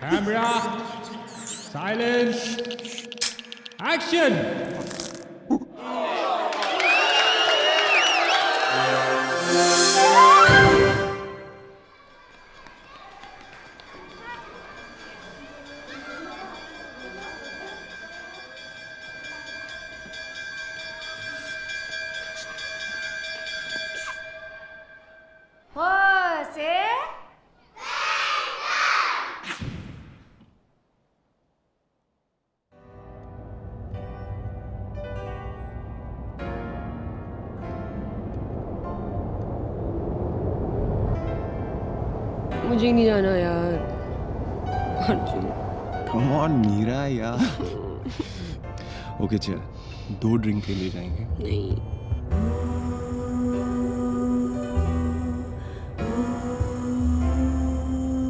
Camera, silence, action! Jose? मुझे नहीं जाना यार। अर्जुन कम ऑन मीरा यार। ओके चल, 2 ड्रिंक के लिए जाएंगे। नहीं,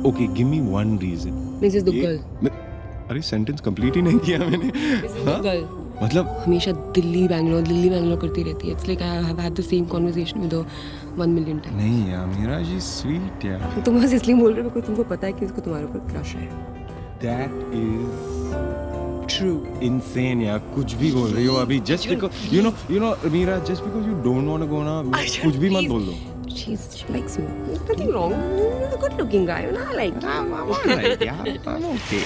okay give me 1 reason. Mrs Duggal. अरे सेंटेंस कंप्लीट ही नहीं किया मैंने। मिसेस हाँ? दुग्गल मतलब हमेशा दिल्ली बैंगलोर करती रहती है। It's like I have had the same conversation with 1 million time. नहीं यार, मीरा जी स्वीट यार। तुम बस इसलिए बोल रहे हो बिकॉज़ तुमको पता है कि उसको तुम्हारे ऊपर क्रश है। That is true. insane यार, कुछ भी बोल रही हो अभी। Just because you know Meera, just because you don't want to go ना, कुछ भी मत बोल दो। She likes you. There's nothing wrong. You're a good looking guy. And I like you. I'm alright यार, I'm okay.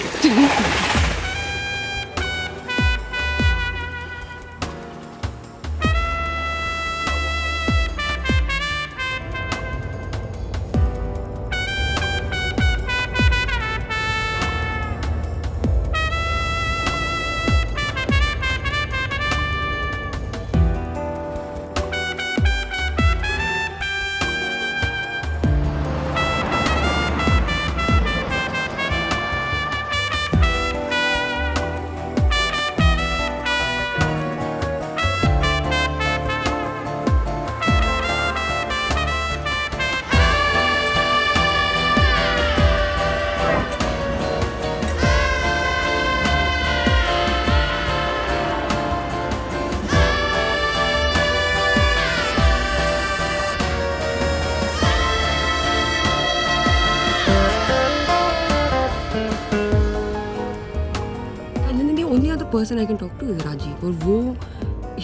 And then the only other person I can talk to is Rajiv. और वो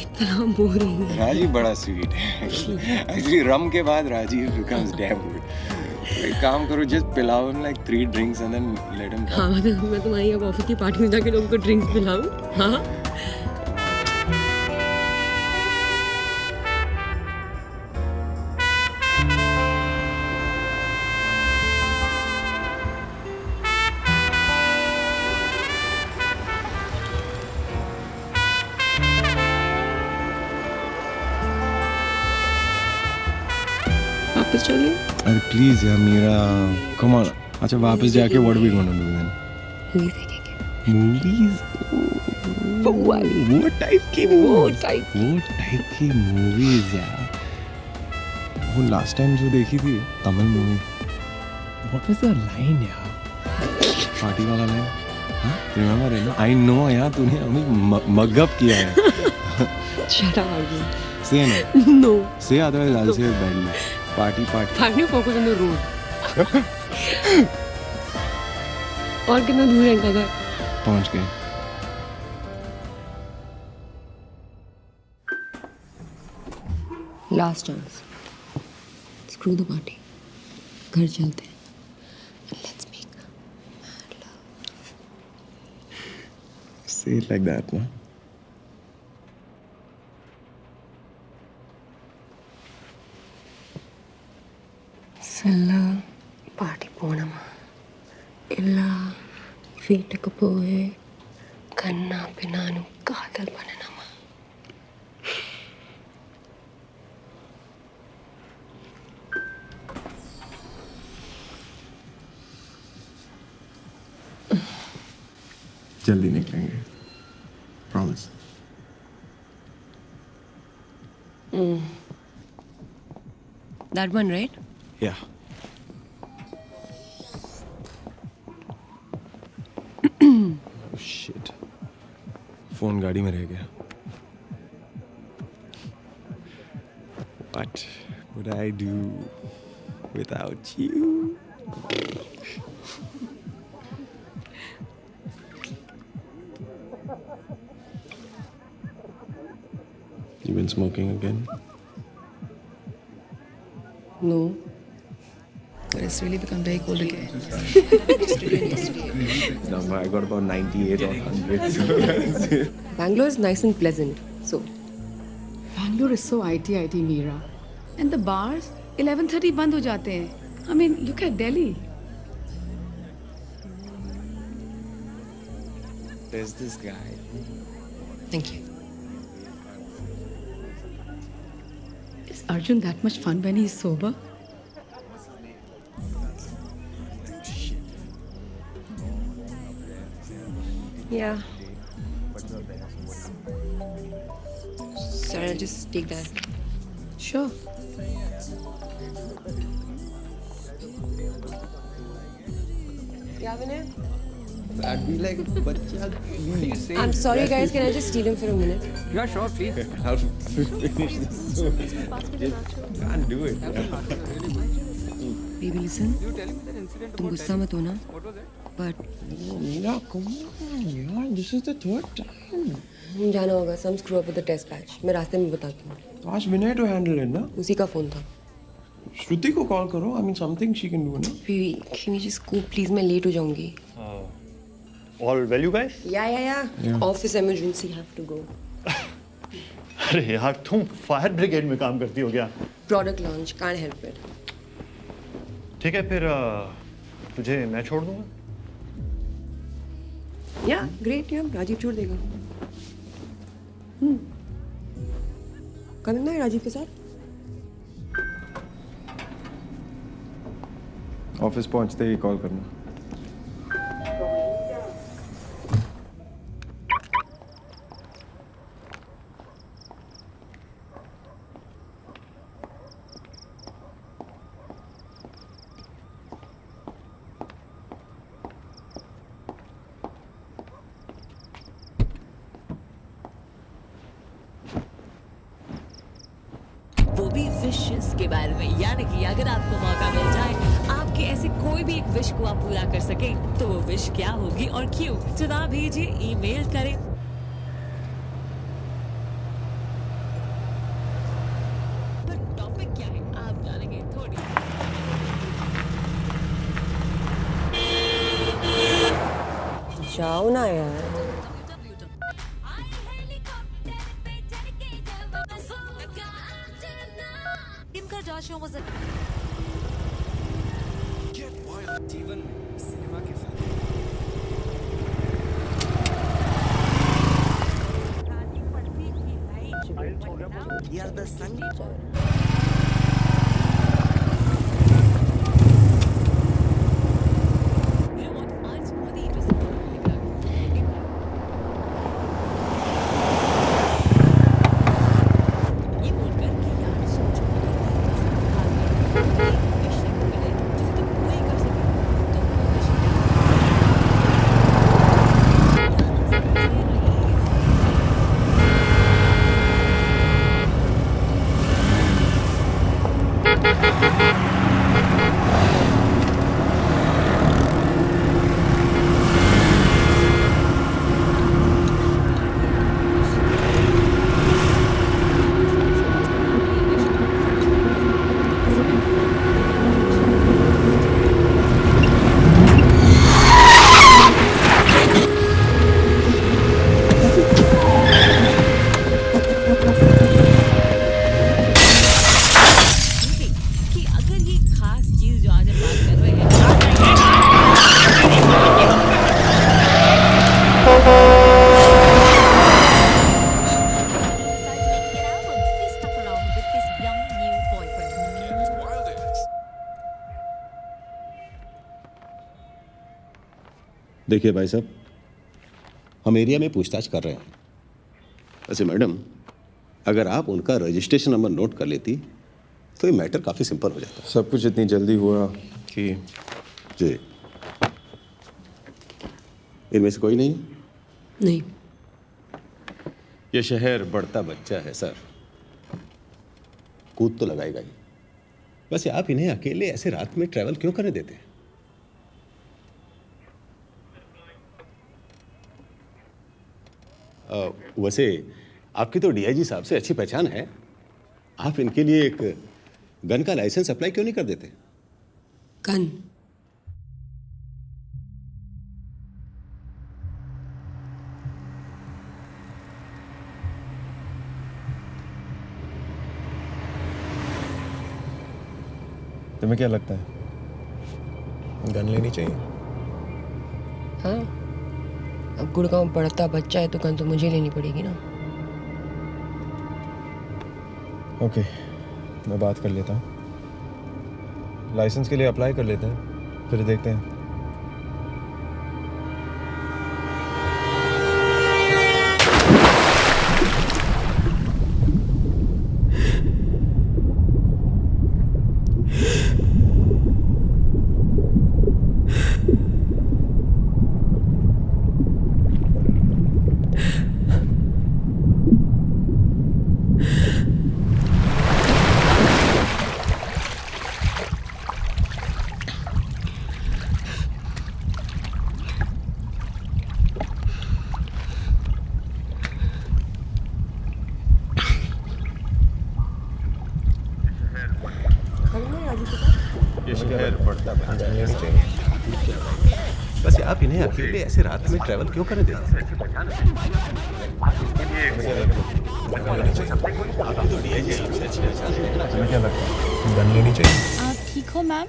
इतना boring है। राजीव बड़ा sweet है। Actually रम के बाद Rajiv becomes damn good. एक काम करो, just पिलाओ him like 3 drinks and then let him हाँ, मतलब मैं तुम्हारी अब ऑफिस की पार्टी में जाके लोगों को ड्रिंक्स पिलाऊं। हाँ, वापस चलिए। अरे प्लीज यार मीरा, कम ऑन। अच्छा वापस जाके what we gonna do then? Movie देखेंगे। मूवीज? वो टाइप की मूवीज यार। वो लास्ट टाइम जो देखी थी Tamil movie, what was the line यार? पार्टी वाला लाइन, हाँ रिमेंबर है ना? आई नो यार, तूने हमें मगअप किया है। Shut up, Arjun. से ना No. से अदरवाइज आई से badly. Party Find your focus on the road. और कितना दूर है इनका घर? पहुंच गए। Last chance. Screw the party. घर चलते हैं. And let's make mad love. Say it like that, ना? Silla party పోనమా ఇలా వీటకపోయే కన్నా పినాను కాదల్ పననమా जल्दी निकलेंगे, प्रॉमिस। That one, right? या शिट, फोन गाड़ी में रह गया। What would I do without you? been smoking again? No. But it's really become very cold again. No, I got about 98 or 100. Bangalore is nice and pleasant. So, Bangalore is so IT, Meera. And the bars, 11:30 बंद हो जाते हैं. I mean, look at Delhi. There's this guy. thank you. Is Arjun that much fun when he's sober? Yeah. Sorry, I'll just take that. Sure. Yeah, Vinay? I'd be like, bacha, I'm sorry, guys. Can I just steal him for a minute? Yeah, sure, please. I'll finish this soon. Can't do it. Baby, listen. You telling me that incident तुम गुस्सा मत हो ना. What was it? But Meera, come on, yaar. This is the third time. जाना होगा. Some screw up with the test batch. मैं रास्ते में बताती हूँ. Ask Vinay to handle it, na? उसी का फोन था. Shruti को call करो. I mean, something she can do, na? Baby, can we just go, please? मैं late हो जाऊँगी. All well, you guys? Yeah. Office emergency, have to go. अरे यार तुम फायर ब्रिगेड में काम करती हो क्या? Product launch, can't help it. ठीक है फिर तुझे मैं छोड़ दूंगा. Yeah, great. Yeah, राजीव छोड़ देगा. कल ना राजीव के साथ. ऑफिस पहुंचते ही कॉल करना. वो भी विशेस के बारे में, यानी कि अगर आपको मौका मिल जाए आपके ऐसे कोई भी एक विश को आप पूरा कर सके तो वो विश क्या होगी और क्यों? जवाब भेजिए, ईमेल करें. पर टॉपिक क्या है आप जानेंगे थोड़ी. जाओ ना यार. Kim Kardashian was a जीवन में सिनेमा के साथ You know what? आज बहुत ही interesting topic लगा. ये बोलकर कि यार सोचो अगर एक विश मिले जिसे तुम पूरी कर सके तो वो विश क्या कि अगर ये खास चीज जो आज हम बात कर रहे हैं देखिए भाई साहब, हम एरिया में पूछताछ कर रहे हैं. वैसे मैडम, अगर आप उनका रजिस्ट्रेशन नंबर नोट कर लेती तो ये मैटर काफ़ी सिंपल हो जाता. सब कुछ इतनी जल्दी हुआ कि जी, इनमें से कोई नहीं? नहीं. ये शहर बढ़ता बच्चा है सर, कूद तो लगाएगा ही. वैसे आप इन्हें अकेले ऐसे रात में ट्रैवल क्यों करने देते हैं? वैसे आपकी तो डीआईजी साहब से अच्छी पहचान है, आप इनके लिए एक गन का लाइसेंस अप्लाई क्यों नहीं कर देते? गन? तुम्हें क्या लगता है गन लेनी चाहिए? हाँ, अब गुड़गांव बढ़ता बच्चा है तो गन तो मुझे लेनी पड़ेगी ना। ओके, मैं बात कर लेता हूँ, लाइसेंस के लिए अप्लाई कर लेते हैं, फिर देखते हैं। ये शहर पड़ता है, गन लेनी चाहिए। वैसे आप इन्हें अकेले ऐसे रात में ट्रैवल क्यों करने देते हैं? आपकी तो डीआईजी साहब से अच्छी पहचान है। तुम्हें क्या लगता है गन लेनी चाहिए? आप ठीक हो ma'am?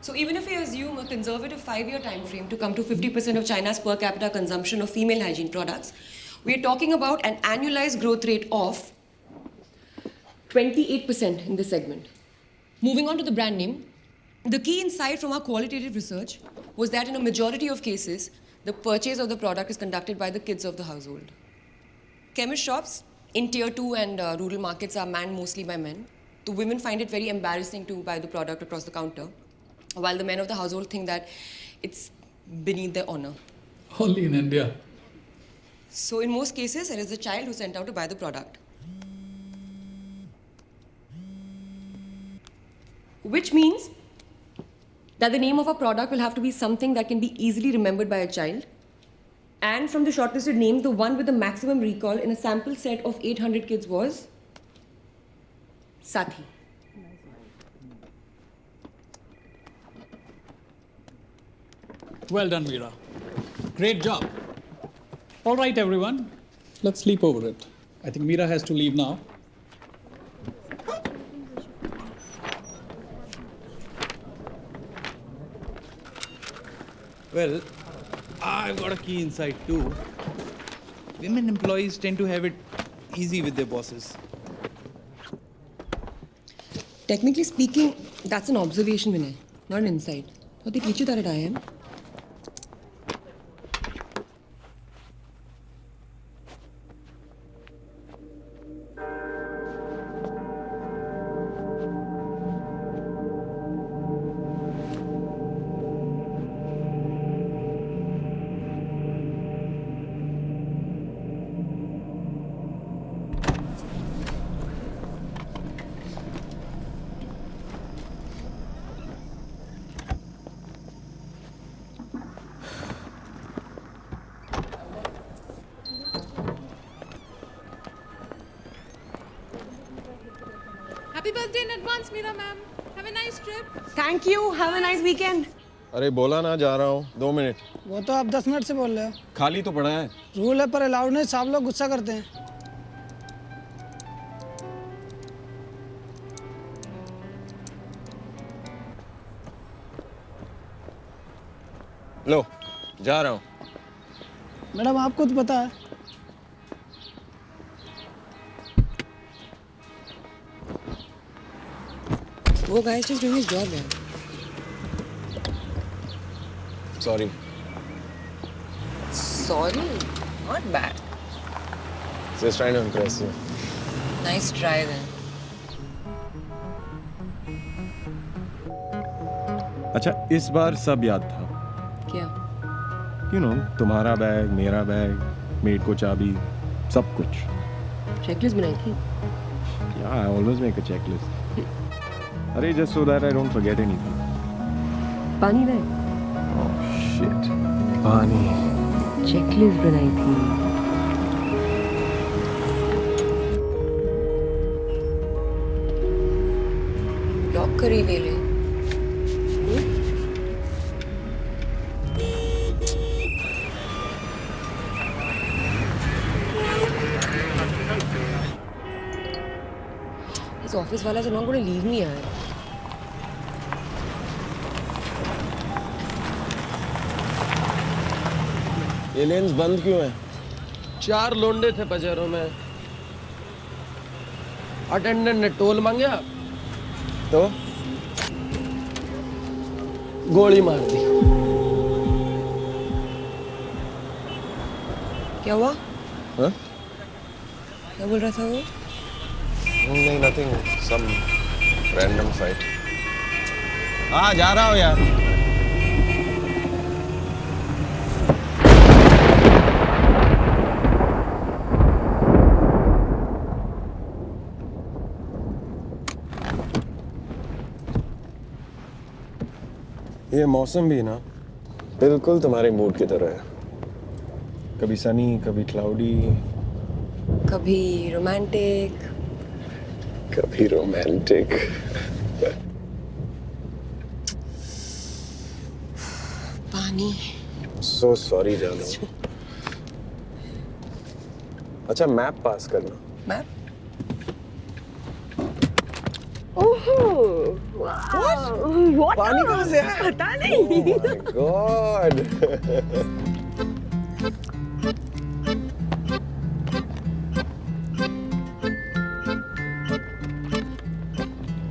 So even if we assume a conservative 5-year time frame to come to 50% of China's per capita consumption of female hygiene products, we are talking about an annualized growth rate of 28% in this segment. Moving on to the brand name, the key insight from our qualitative research was that in a majority of cases, the purchase of the product is conducted by the kids of the household. Chemist shops in tier 2 and rural markets are manned mostly by men. The women find it very embarrassing to buy the product across the counter, while the men of the household think that it's beneath their honor. Only in India. So in most cases, it is the child who's sent out to buy the product. Which means that the name of a product will have to be something that can be easily remembered by a child. And from the shortlisted names, the one with the maximum recall in a sample set of 800 kids was Sathi. Well done, Meera. Great job. All right, everyone. Let's sleep over it. I think Meera has to leave now. Well, I've got a key insight too. Women employees tend to have it easy with their bosses. Technically speaking, that's an observation, Vinay, not an insight. What they teach you that at IIM? Happy birthday in advance, Meera ma'am. Have a nice trip. Thank you. Have a nice weekend. अरे बोला ना जा रहा हूँ, 2 minute. वो तो आप 10 minute से बोल रहे हो। खाली तो पड़ा है। रूल है पर अलाउड नहीं, सब लोग गुस्सा करते हैं। लो जा रहा हूँ। मैडम आपको तो पता है। वो guy is just doing his job, यार. Sorry. Sorry, not bad. Just trying to impress you. Nice try then. अच्छा इस बार सब याद था। क्या? तुम्हारा बैग, मेरा बैग, मेड को चाबी, सब कुछ। Checklist बनाई थी? Yeah, I always make a checklist. अरे just so that I don't forget anything. पानी दे। Oh shit. पानी। Checklist बनाई थी। लॉक करी वेले। This office वाला is not going to leave me, यार. ये लेंस बंद क्यों है? 4 लोंडे थे पजेरों में। अटेंडेंट ने टोल मांगा तो गोली मार दी। क्या हुआ? हाँ? क्या बोल रहा था वो? नहीं nothing. Some random fight. हाँ जा रहा हूँ यार। ये मौसम भी ना बिल्कुल तुम्हारे मूड की तरह है। कभी सनी, कभी क्लाउडी, कभी रोमांटिक, कभी रोमांटिक। पानी। So sorry जानू। अच्छा मैप पास करना। मैप? पानी कहाँ से है? पता नहीं। Oh my God.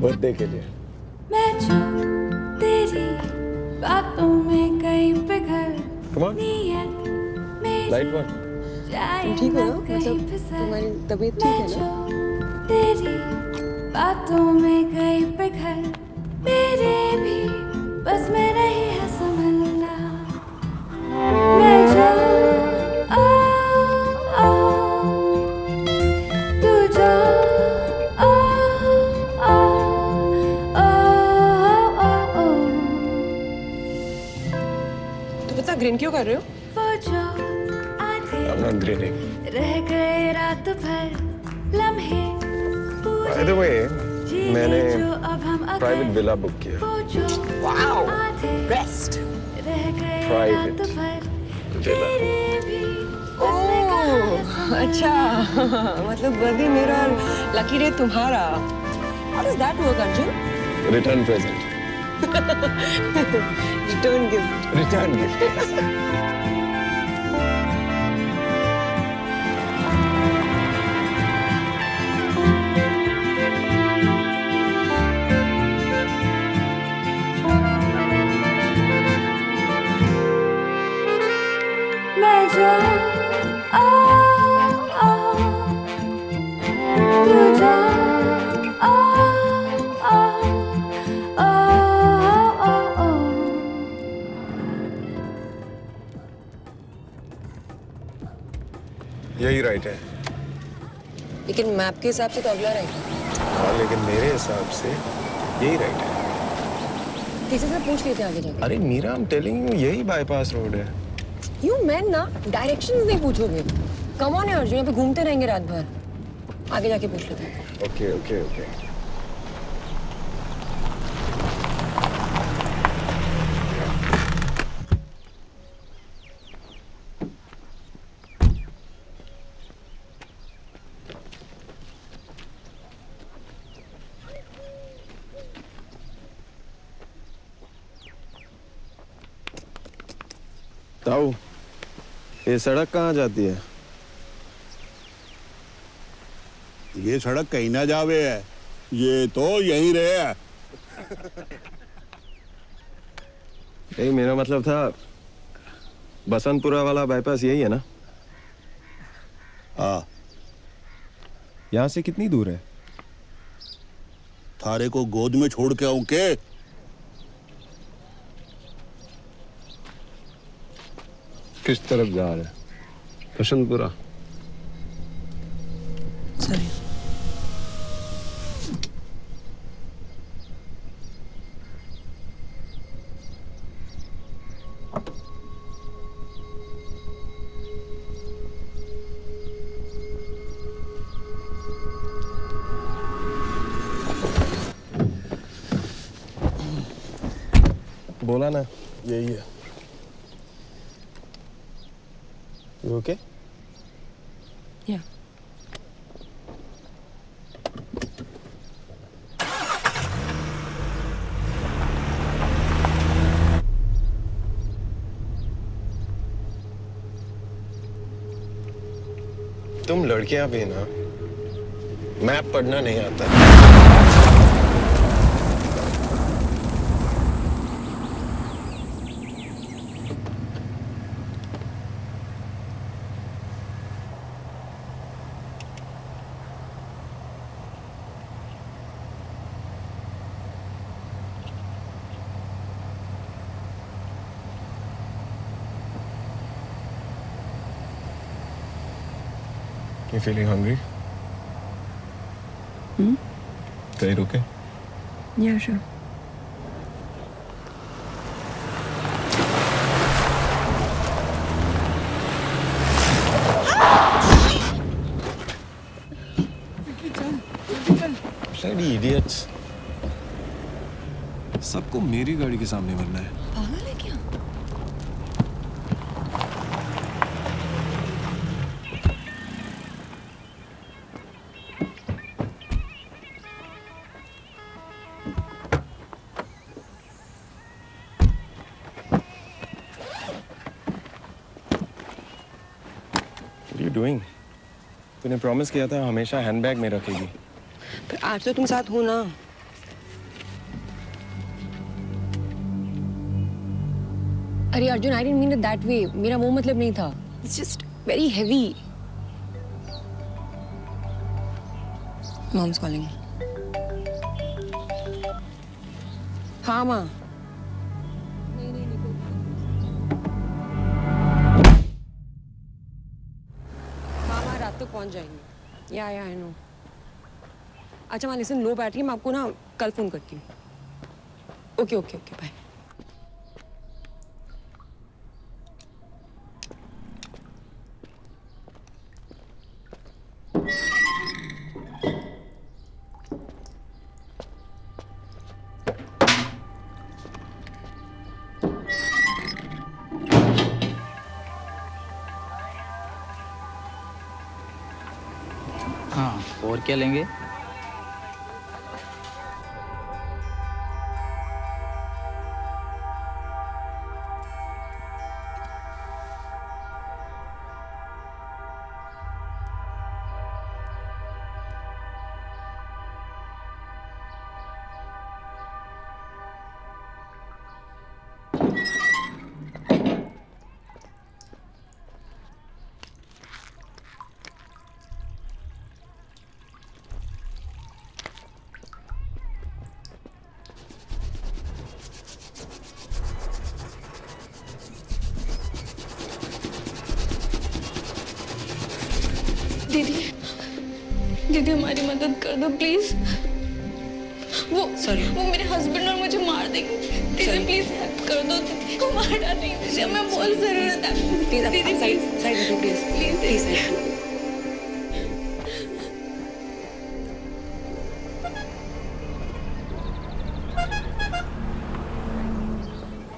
बर्थडे के लिए। मैं जो तेरी बातों में कहीं पिघल Come on. नियत मेरी Light one. तुम ठीक हो ना? मतलब तुम्हारी तबीयत ठीक है ना? तेरी बातों में कहीं पिघल मेरे भी बस में नहीं है संभलना। मैं जो तू जो तुम इतना ग्रीन क्यों कर रहे हो? वो जो आधे I'm not grinning. रह गए रात भर लम्हे By the way, मैंने जो अब हम प्राइवेट विला बुक किया। Wow, best. रह गए Private रात भर विला। तेरे भी ओह, अच्छा। मतलब बर्थडे मेरा और लकी डे तुम्हारा। How does that work, Arjun? Return present. Return gift. Return gift. मैं जो तू जो यही राइट है। लेकिन मैप के हिसाब से तो अगला रहेगा। हाँ लेकिन मेरे हिसाब से यही राइट है। किसी से पूछ लेते हैं आगे जाके। अरे मीरा, I'm telling you, यही बाईपास रोड है। You men ना डायरेक्शंस नहीं पूछोगे। कम ऑन अर्जुन, यहाँ पे घूमते रहेंगे रात भर। आगे जाके पूछ लेते हैं। Okay okay okay. ताऊ, ये सड़क कहाँ जाती है? ये सड़क कहीं ना जावे है, ये तो यहीं रहे है। नहीं, मेरा मतलब था बसंतपुरा वाला बाईपास यही है ना? हाँ। यहाँ से कितनी दूर है? थारे को गोद में छोड़ के आऊं के? किस तरफ जा रहे हैं? बसंतपुरा। Sorry. बोला ना, यही है। You okay? Yeah. तुम लड़कियां भी ना, मैप पढ़ना नहीं आता। You feeling hungry? कहीं रुके? Yeah, sure. Bloody idiots! सबको मेरी गाड़ी के सामने मरना है। पागल है क्या? What are you doing? तूने प्रॉमिस किया था हमेशा हैंडबैग में रखेगी। पर आज तो तुम साथ हो ना। अरे Arjun, I didn't mean it that way. मेरा वो मतलब नहीं था. It's just very heavy. Mom's calling. हाँ माँ. हाँ रात तक पहुँच जाएंगे. या I know. अच्छा माँ लिसन, लो बैटरी, मैं आपको ना कल फोन करती हूँ. Okay okay okay bye. हाँ, और क्या लेंगे? दीदी हमारी मदद कर दो प्लीज. वो मेरे हस्बैंड और मुझे मार देंगे. दीदी प्लीज हेल्प कर दो. दीदी को मार डालेंगे. दीदी हमें बहुत जरूरत है. दीदी प्लीज.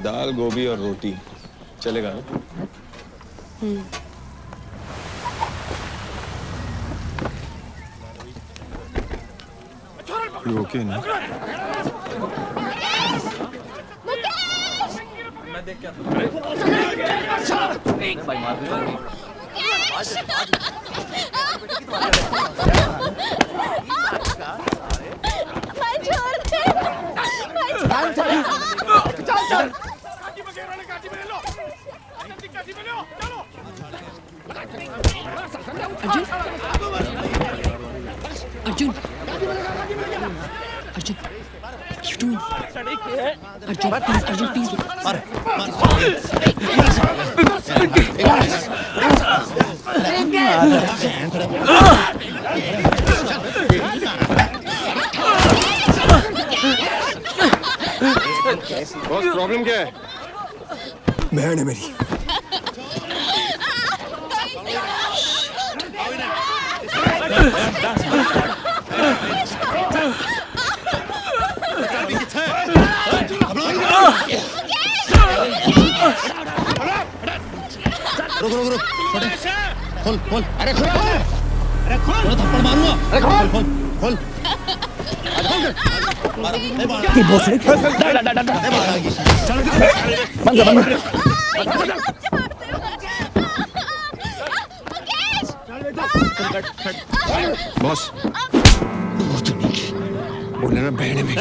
दाल, गोभी और रोटी चलेगा ना? You okay ना? मैं देख के आता Arjun! Arjun! You doing? Arjun, please, Arjun, please. Boss problem क्या है? बहन है मेरी। रुक रुक रुक खोल खोल अरे खोल अरे खोल थप्पड़ मारूंगा अरे खोल खोल खोल बॉस बोल रहा बहन है मेरी।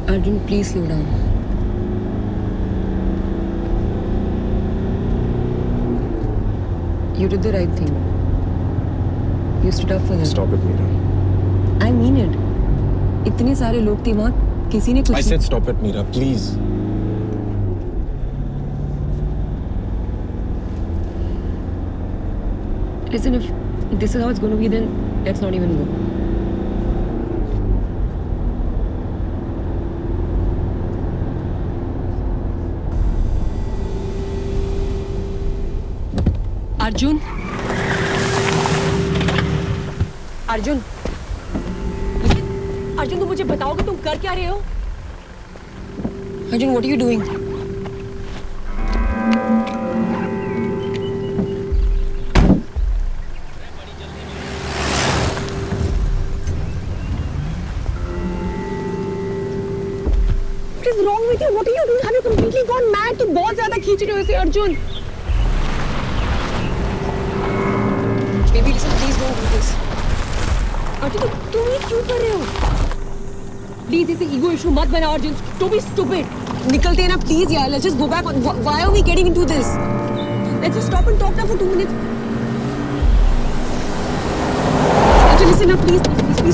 Arjun, please slow down. You did the right thing. You stood up for them. Stop it, Meera. I mean it. इतने सारे लोग थे वहाँ, किसी ने कुछ I said stop it, Meera, please. Listen, if this is how it's going to be, then let's not even go. Arjun? Arjun? Arjun, तुम मुझे बताओगे तुम कर क्या रहे हो? Arjun, what are you doing? What is wrong with you? What are you doing? Have you completely gone mad? तुम बहुत ज़्यादा खींच रहे हो इसे, Arjun. Baby, listen, please don't do this. Arjun, तुम ये क्यों कर रहे हो? Please, इसे ego issue मत बनाओ, अर्जुन. Don't be stupid. निकलते हैं ना, please यार. Let's just go back. Why are we getting into this? Let's just stop and talk now for 2 minutes. Arjun, listen now, please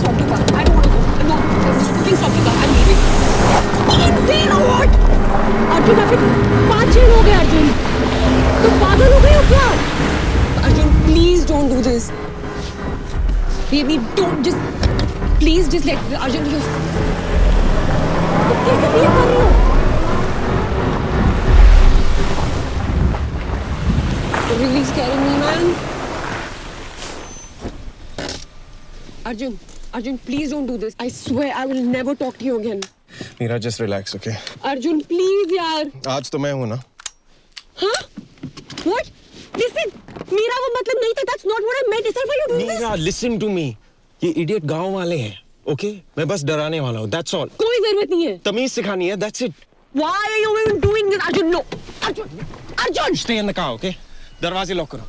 stop the car. I don't want to go. No, please stop the car. I'm leaving. Insane or what? Arjun, अभी 5-6 लोग हैं, अर्जुन. तुम पागल हो गए हो क्या? Arjun, please don't do this. Baby, don't please just let Arjun use. तुम कैसे ये कर रहे हो? You're really scaring me, man. Arjun, please don't do this. I swear I will never talk to you again. Meera, just relax, okay? Arjun, please, यार. आज तो मैं हूँ ना. Huh? What? Listen, मेरा वो मतलब नहीं था. That's not what I meant. Why are you doing this? Meera, listen to me. ये idiot गांव वाले हैं, okay? मैं बस डराने वाला हूँ. That's all. कोई जरूरत नहीं है. तमीज सिखानी है. That's it. Why are you even doing this, Arjun? No, Arjun. Stay in the car, okay? दरवाजे लॉक करो.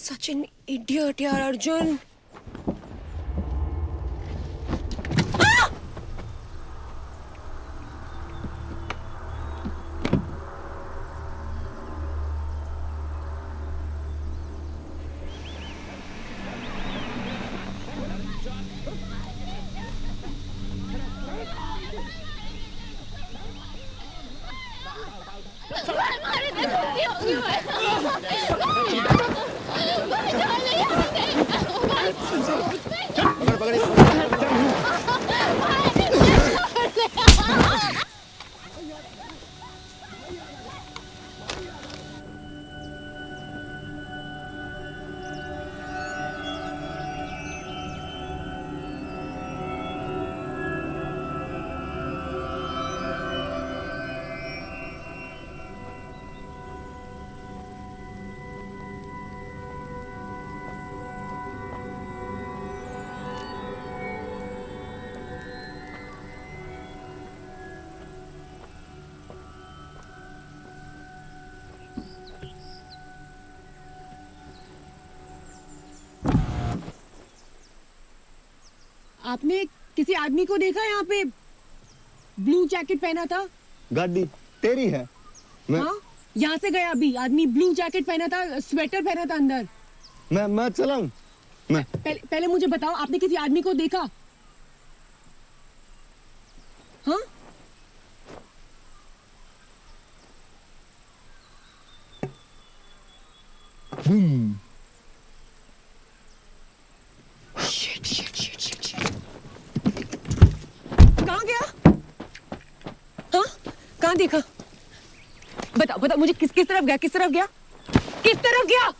such an idiot, yaar, Arjun. आपने किसी आदमी को देखा यहाँ पे ब्लू जैकेट पहना था? गाड़ी तेरी है। हाँ, यहाँ से गया अभी आदमी, ब्लू जैकेट पहना था, स्वेटर पहना था अंदर। मैं चलाऊं? मैं पहले मुझे बताओ, आपने किसी आदमी को देखा? हाँ? कहाँ गया? हाँ? कहाँ देखा? बताओ मुझे, किस तरफ गया? किस तरफ गया? किस तरफ गया?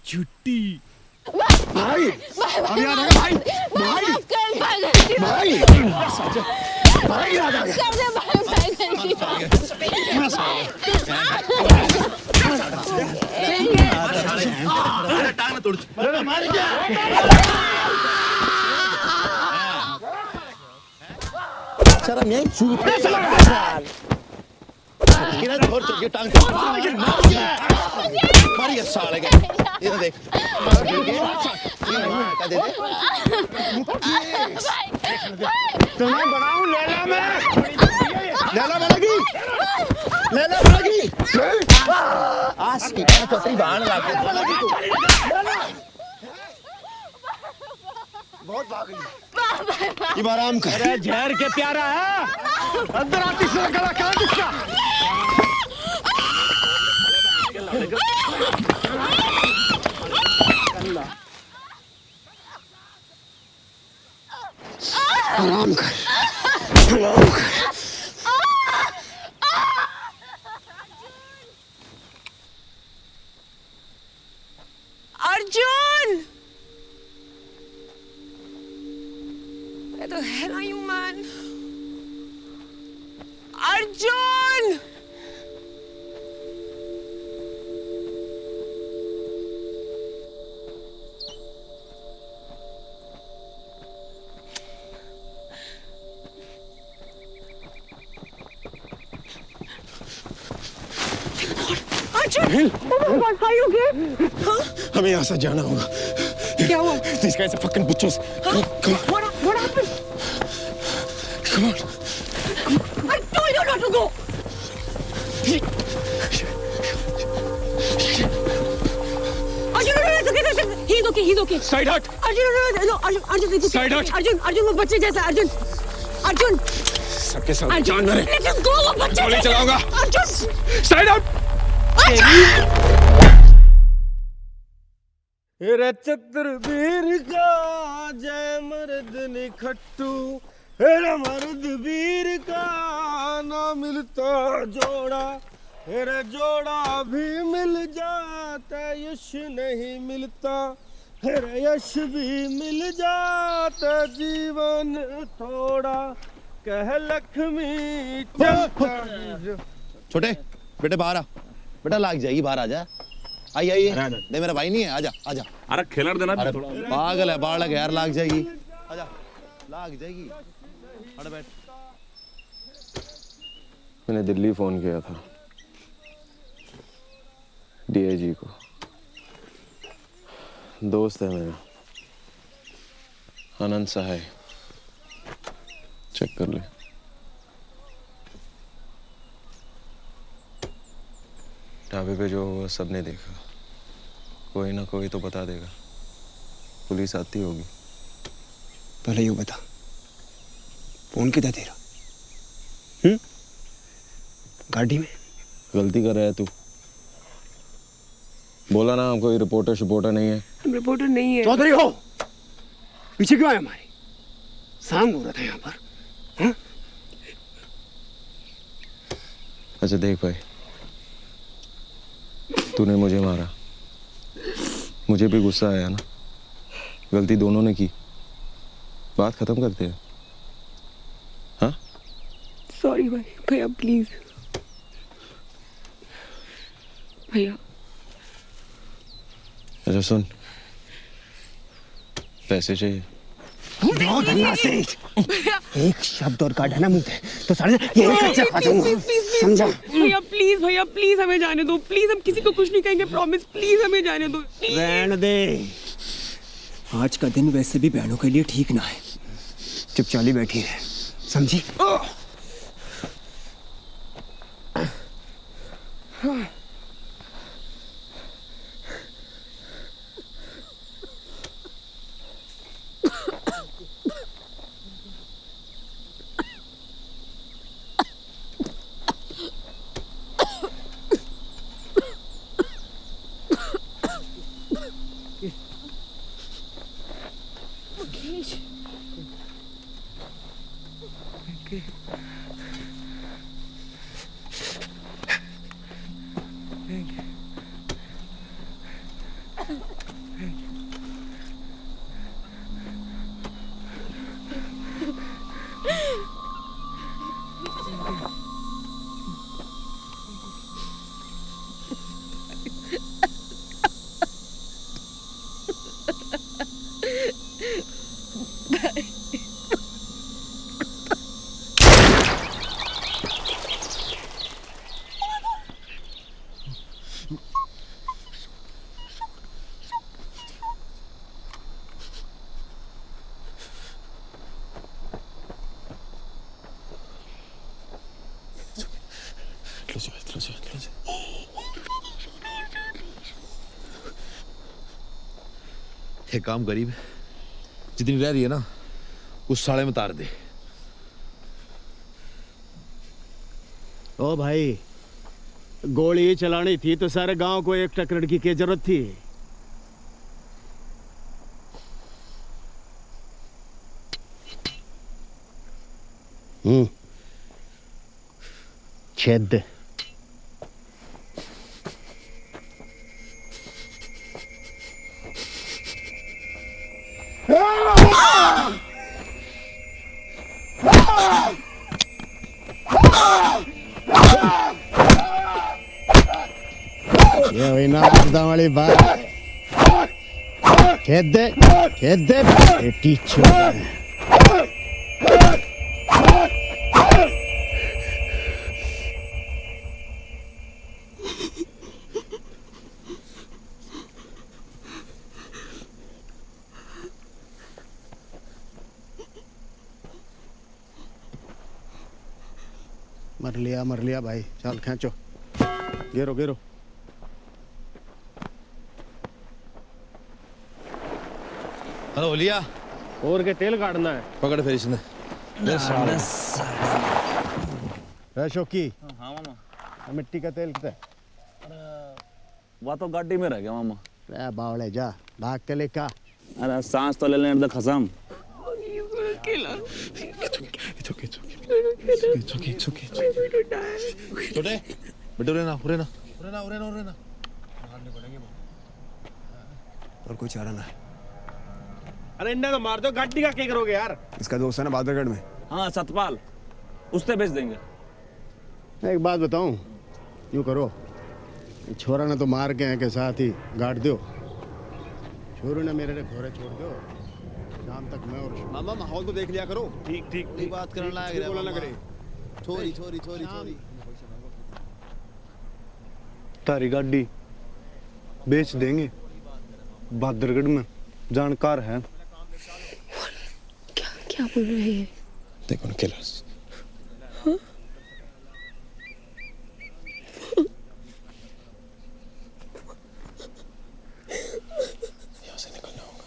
छुट्टी भाई, अब याद आ गया भाई, भाई भाई भाई याद आ गया। शर्म नहीं मारी साले के ये देख तुम्हें बनाऊं लैला में, लैला बनेगी, लैला बनेगी। आज की चौथी बाण लाके बहुत भाग गई। ये आराम कर। अरे जहर के प्यारा है, अंदर आती से गला काट इसका। आराम कर, आराम कर। Arjun! Where the hell are you, man? Arjun! Arjun! Oh my God, are you okay? Huh? हमें यहाँ से जाना होगा। क्या हुआ? These guys are fucking butchers. Come on. What happened? Come on. I told you not to go. Arjun, no, it's okay. He's okay. Side hut. Arjun, it's okay. Side hut. Arjun, वो बच्चे जैसा, Arjun. सबके साथ जान मेरे। Let us go, वो बच्चे गोली जैसा। चलाऊंगा। Arjun. Side hut. हेरा चतुर्वीर का जय मर्द निखट्टू, हेरा मर्द वीर का ना मिलता जोड़ा, हेरा जोड़ा भी मिल जाता यश नहीं मिलता, हेरा यश भी मिल जाता जीवन थोड़ा, कह लक्ष्मी छोटे बेटे बाहर आ, बेटा लाग जाएगी, बाहर आ जा। आइए नहीं मेरा भाई नहीं है, आजा आजा। अरे खिलड़ देना अरे थोड़ा। पागल है, बाढ़ लगे यार, लाग जाएगी। आजा लाग जाएगी, अरे बैठ। मैंने दिल्ली फोन किया था डीआईजी को, दोस्त है मेरा आनंद सहाय, चेक कर ले। ढाबे पे जो हुआ सबने देखा, कोई ना कोई तो बता देगा, पुलिस आती होगी। पहले यूं बता, फोन किधर तेरा? गाड़ी में? गलती कर रहा है तू। बोला ना, हम कोई रिपोर्टर शिपोर्टर नहीं है। हम रिपोर्टर नहीं है। चौधरी हो, पीछे क्यों आए हमारे? शाम हो रहा था यहाँ पर। हाँ? अच्छा देख भाई, तूने मुझे मारा, मुझे भी गुस्सा आया ना, गलती दोनों ने की, बात खत्म करते हैं। हाँ सॉरी भाई, भैया प्लीज भैया। अच्छा सुन, पैसे चाहिए? बहुत धन्यवाद सेठ। एक शब्द और काटा ना मुंह पे तो साले ये कच्चा खा जाऊंगा, समझा? भैया प्लीज हमें जाने दो, प्लीज, हम किसी को कुछ नहीं कहेंगे, प्रॉमिस, प्लीज हमें जाने दो। रहने दे, आज का दिन वैसे भी बहनों के लिए ठीक ना है, चुपचाली बैठी है, समझी? एक काम करीब जितनी रह रही है ना उस साले में तार दे। ओ भाई, गोली चलानी थी तो सारे गांव को एक टक लड़की की जरूरत थी। छेद दे। ये हुई ना मर्दा वाली बात। खेद दे बेटी छोड़। मर लिया भाई, चल खींचो, गिरो गिरो। हेलो लिया, और के तेल काटना है, पकड़ फिर इसने। शौकी, हाँ मामा, मिट्टी का तेल कितना? वह तो गाड़ी में रह गया मामा। बावड़े जा, भाग के लेकर। अरे सांस तो ले लेने दे खसम। छोटे बेटो रे ना। और कोई चारा ना है। अरे इन्हें तो मार दो, गाड़ी का क्या करोगे यार? इसका दोस्त है ना बादरगढ़ में। हाँ सतपाल, उससे भेज देंगे। एक बात बताऊं, यूं करो, छोरा ने तो मार के हैं के साथ ही गाड़ दो। छोरू ने मेरे घोड़े छोड़ दो। शाम तक मैं और मामा माहौल तो देख लिया करो। ठीक ठीक नहीं बात करना लग रहा बोला ना करे। छोरी छोरी छोरी छोरी तारी गाड़ी बेच देंगे बहादुरगढ़ में जानकार है। क्या क्या बोल रहे हैं? They're gonna kill us. हाँ? यहाँ से निकलना होगा।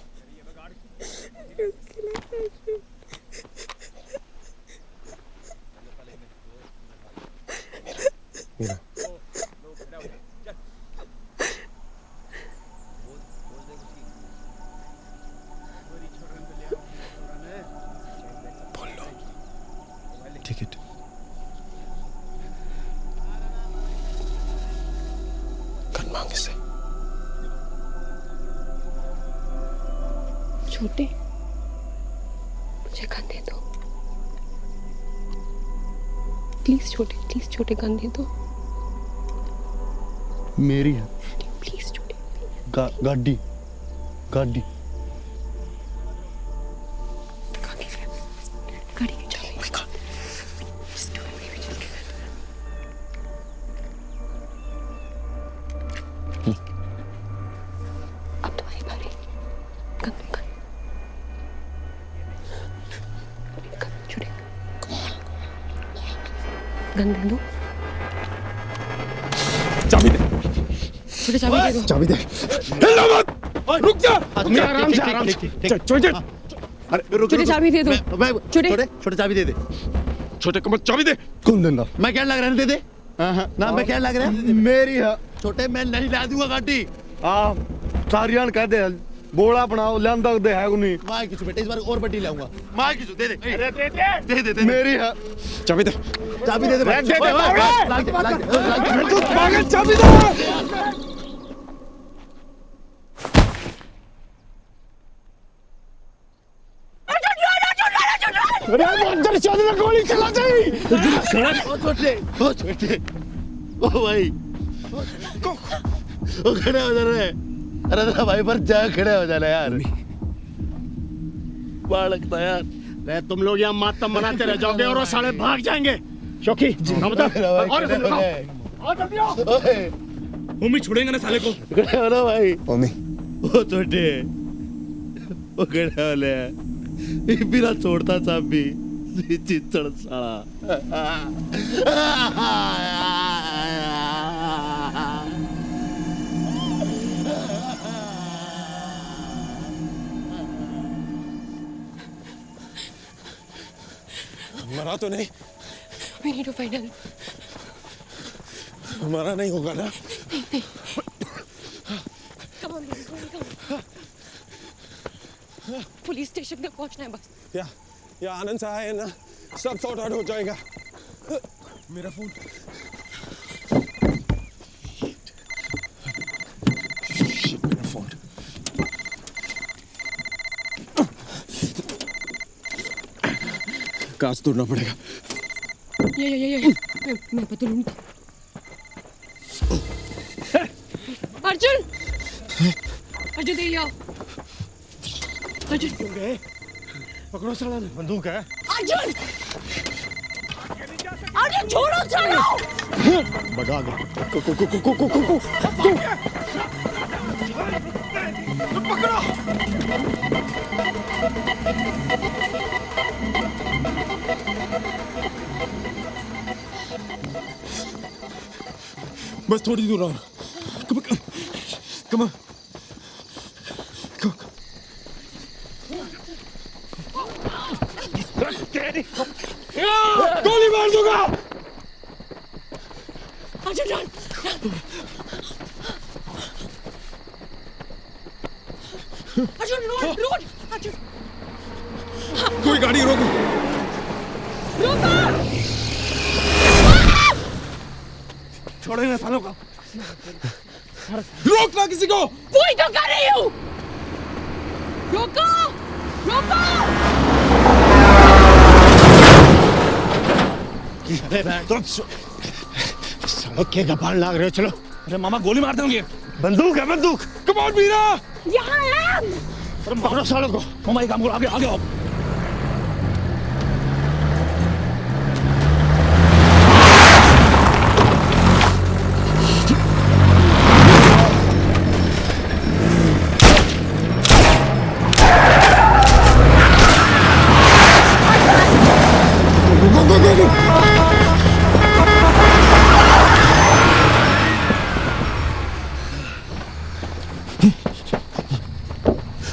मीरा टिकट गन मांग से छोटे मुझे गन दे दो प्लीज छोटे गन दे दो मेरी है प्लीज छोटे गाड़ी गाड़ी गाड़ी की चाबी अब तुम्हारी बारी छोटे गन दे दो चाबी दे छोटे चाबी दे दो चाबी दे हिलना मत रुक जा आराम से छोटे अरे रुक छोटे चाबी दे दो छोटे चाबी दे दे छोटे कमर चाबी दे कौन देंदा मैं क्या लग रहा है दे दे ना मैं क्या लग रहा है मेरी है छोटे मैं नहीं ला दूंगा गाड़ी सारियान कह दे बोला बनाओ लियांदा दे है कोनी मां किस बेटे इस बार और बड्डी लाऊंगा मां किस दे दे अरे दे दे मेरी है चाबी दे चाबी दे दे पागल चाबी दे अरे अंदर चल में गोली चला जाए ओ छोटे ओ भाई ओ खड़े हो जा रहे अरे तेरा भाई पर जा खड़े हो जाना यार बालक था यार रे तुम लोग यहाँ मातम मनाते रह जाओगे और वो साले भाग जाएंगे शौकी ना बता और जल्दी आओ मम्मी छोड़ेंगे ना साले को खड़े हो ना भाई मम्मी ओ छोटे ओ खड़े हो ले बिना छोड़ता चाबी चिचड़ साला मरा तो नहीं We need to find help. मरा नहीं होगा ना Come on, baby, come. Police station तक पहुंचना है बस या आनंद सहाय है ना सब सॉर्ट आउट हो जाएगा मेरा फोन मेरा फोन कांच तोड़ना पड़ेगा ये मैं पता अर्जुन अर्जुन दे आओ अर्जुन क्यों गए पकड़ो साला बंदूक है अर्जुन अर्जुन छोड़ो छोड़ो बढ़ा गया बस थोड़ी दूर और कम गोली मार दूंगा अर्जुन रन अर्जुन रोड अर्जुन कोई गाड़ी रोको छोड़ेंगे सालों का रोक ना किसी को वही तो कर रही हूँ रोको रोको सालों के कपाल लाग रहे हो चलो अरे मामा गोली मार दोगे। बंदूक है बंदूक। Come on Meera. यहाँ है। अरे मारो सालों को। मामा एक काम करो, आगे आगे आओ।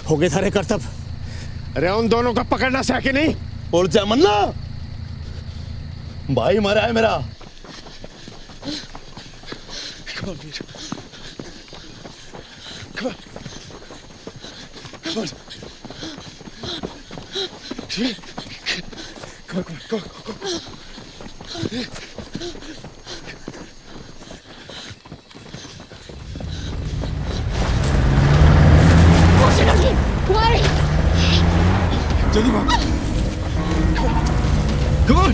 हो गए सारे करतब। अरे उन दोनों का पकड़ना सह के नहीं। और जा मन्ना, भाई मरा है मेरा। Come on, Veer. Come on. Come on. Come on, go, go, go. Why? जल्दी भाग। Come on.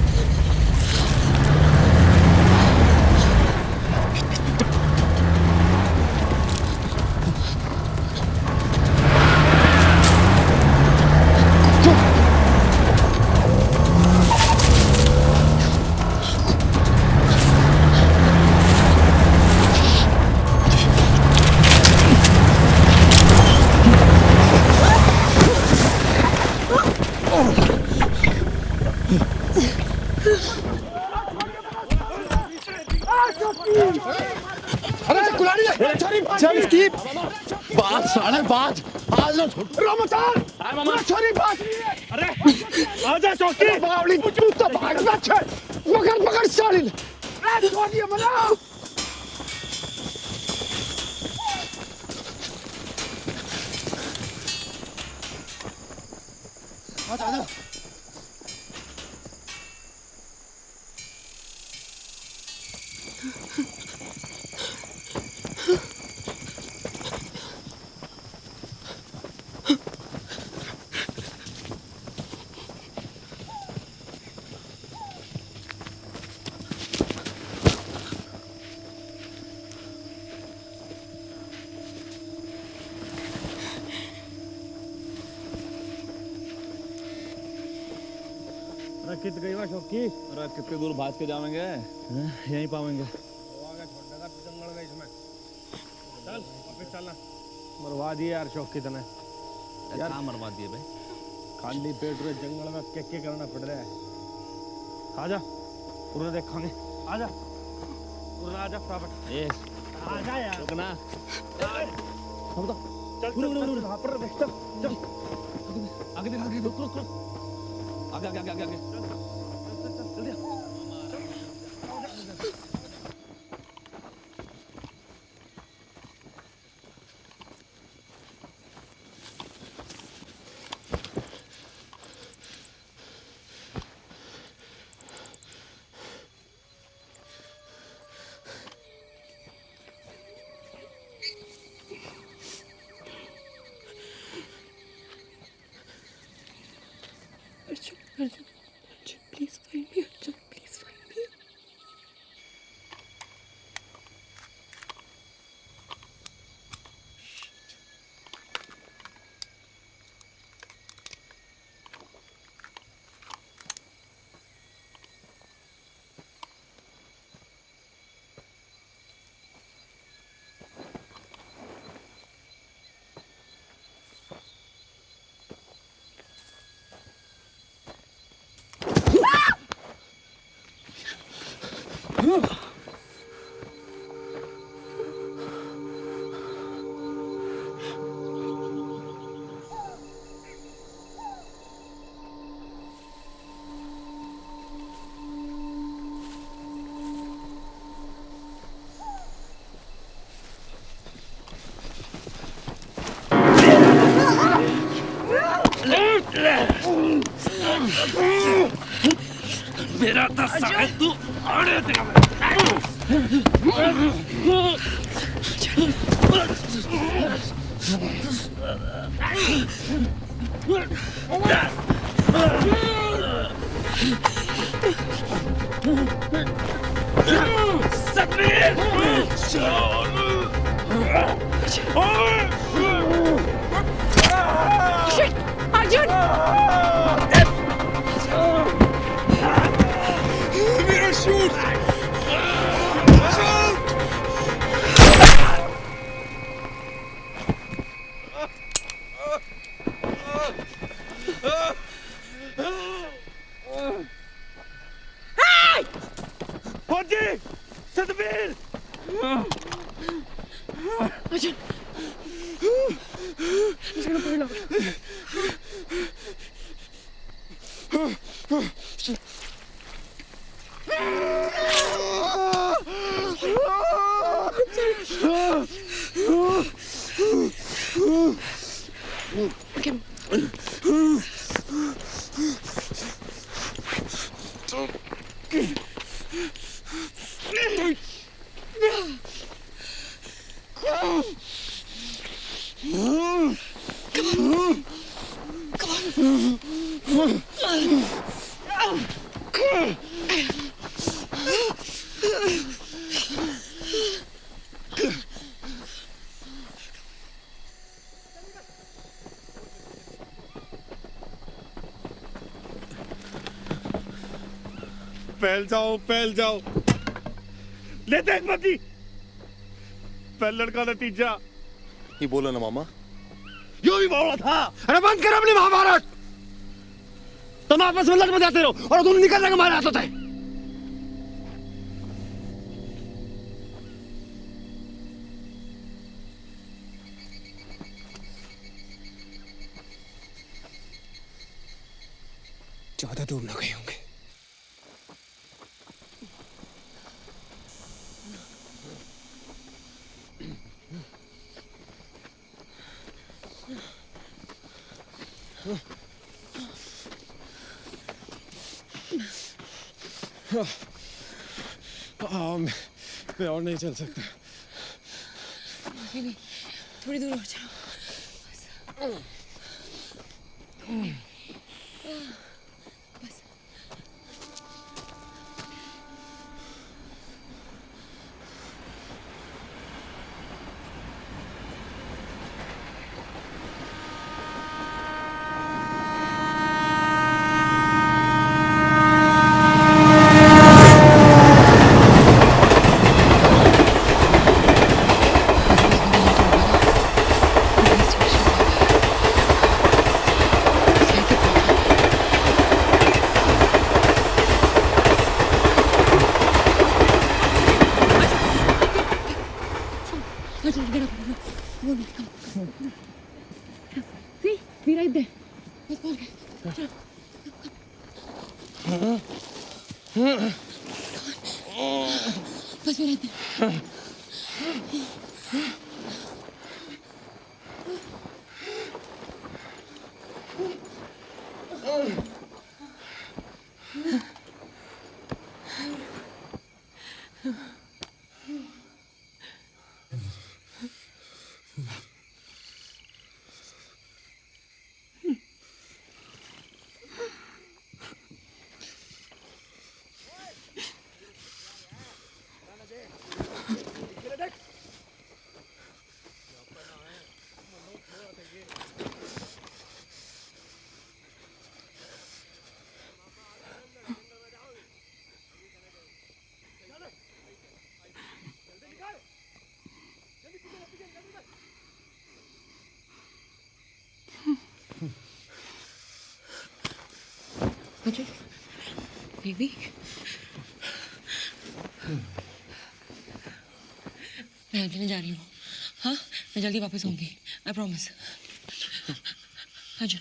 अरे कुलाड़ी चल इसकी बात साढ़े बात आज ना रमजान मामा छोरी बात अरे आजा चौकी बावली तो भागना छे पकड़ पकड़ साली ए छोड़ी मना आजा आजा कित गई वा शौकी। अरे कितने दूर भाग के जाएंगे, यहीं पावेंगे। जंगल में इसमें चल वापस चलना। मरवा दिए यार शौकी तने यार। कहाँ मरवा दिए भाई? खाली पेट रे जंगल में क्या करना पड़ रहा है। आजा पूरा देखेंगे। आजा पूरा आजा फटाफट। ए आजा यार रुकना। हम तो चल पूरा वहां पर देख चल चल आगे देख आगे रुक रुक रुक आगे आगे आगे आगे जल्दी Arjun, please find me. Arjun, please find me. मेरा तो साले तू अड़े तेरा Sameer Shit! Arjun! Mira, shoot! Hey! फौजी! Satveer! Arjun! He's gonna pull out. Okay. फैल जाओ ले देख मती पहलड़ का नतीजा ये बोलो ना मामा यो भी बोला था। अरे बंद कर अपनी महाभारत। तुम आपस में लड़ बजाते रहो और तुम निकलने के मारे हाथ होते हैं। ज्यादा दूर न गए होंगे। मैं और नहीं चल सकता। नहीं, थोड़ी दूर और जाओ। बस। See, be right there. Let's go. Bas be right there. Arjun, baby. मैं अर्जुन जा रही हूँ। हाँ, मैं जल्दी वापस आऊँगी। I promise. Arjun,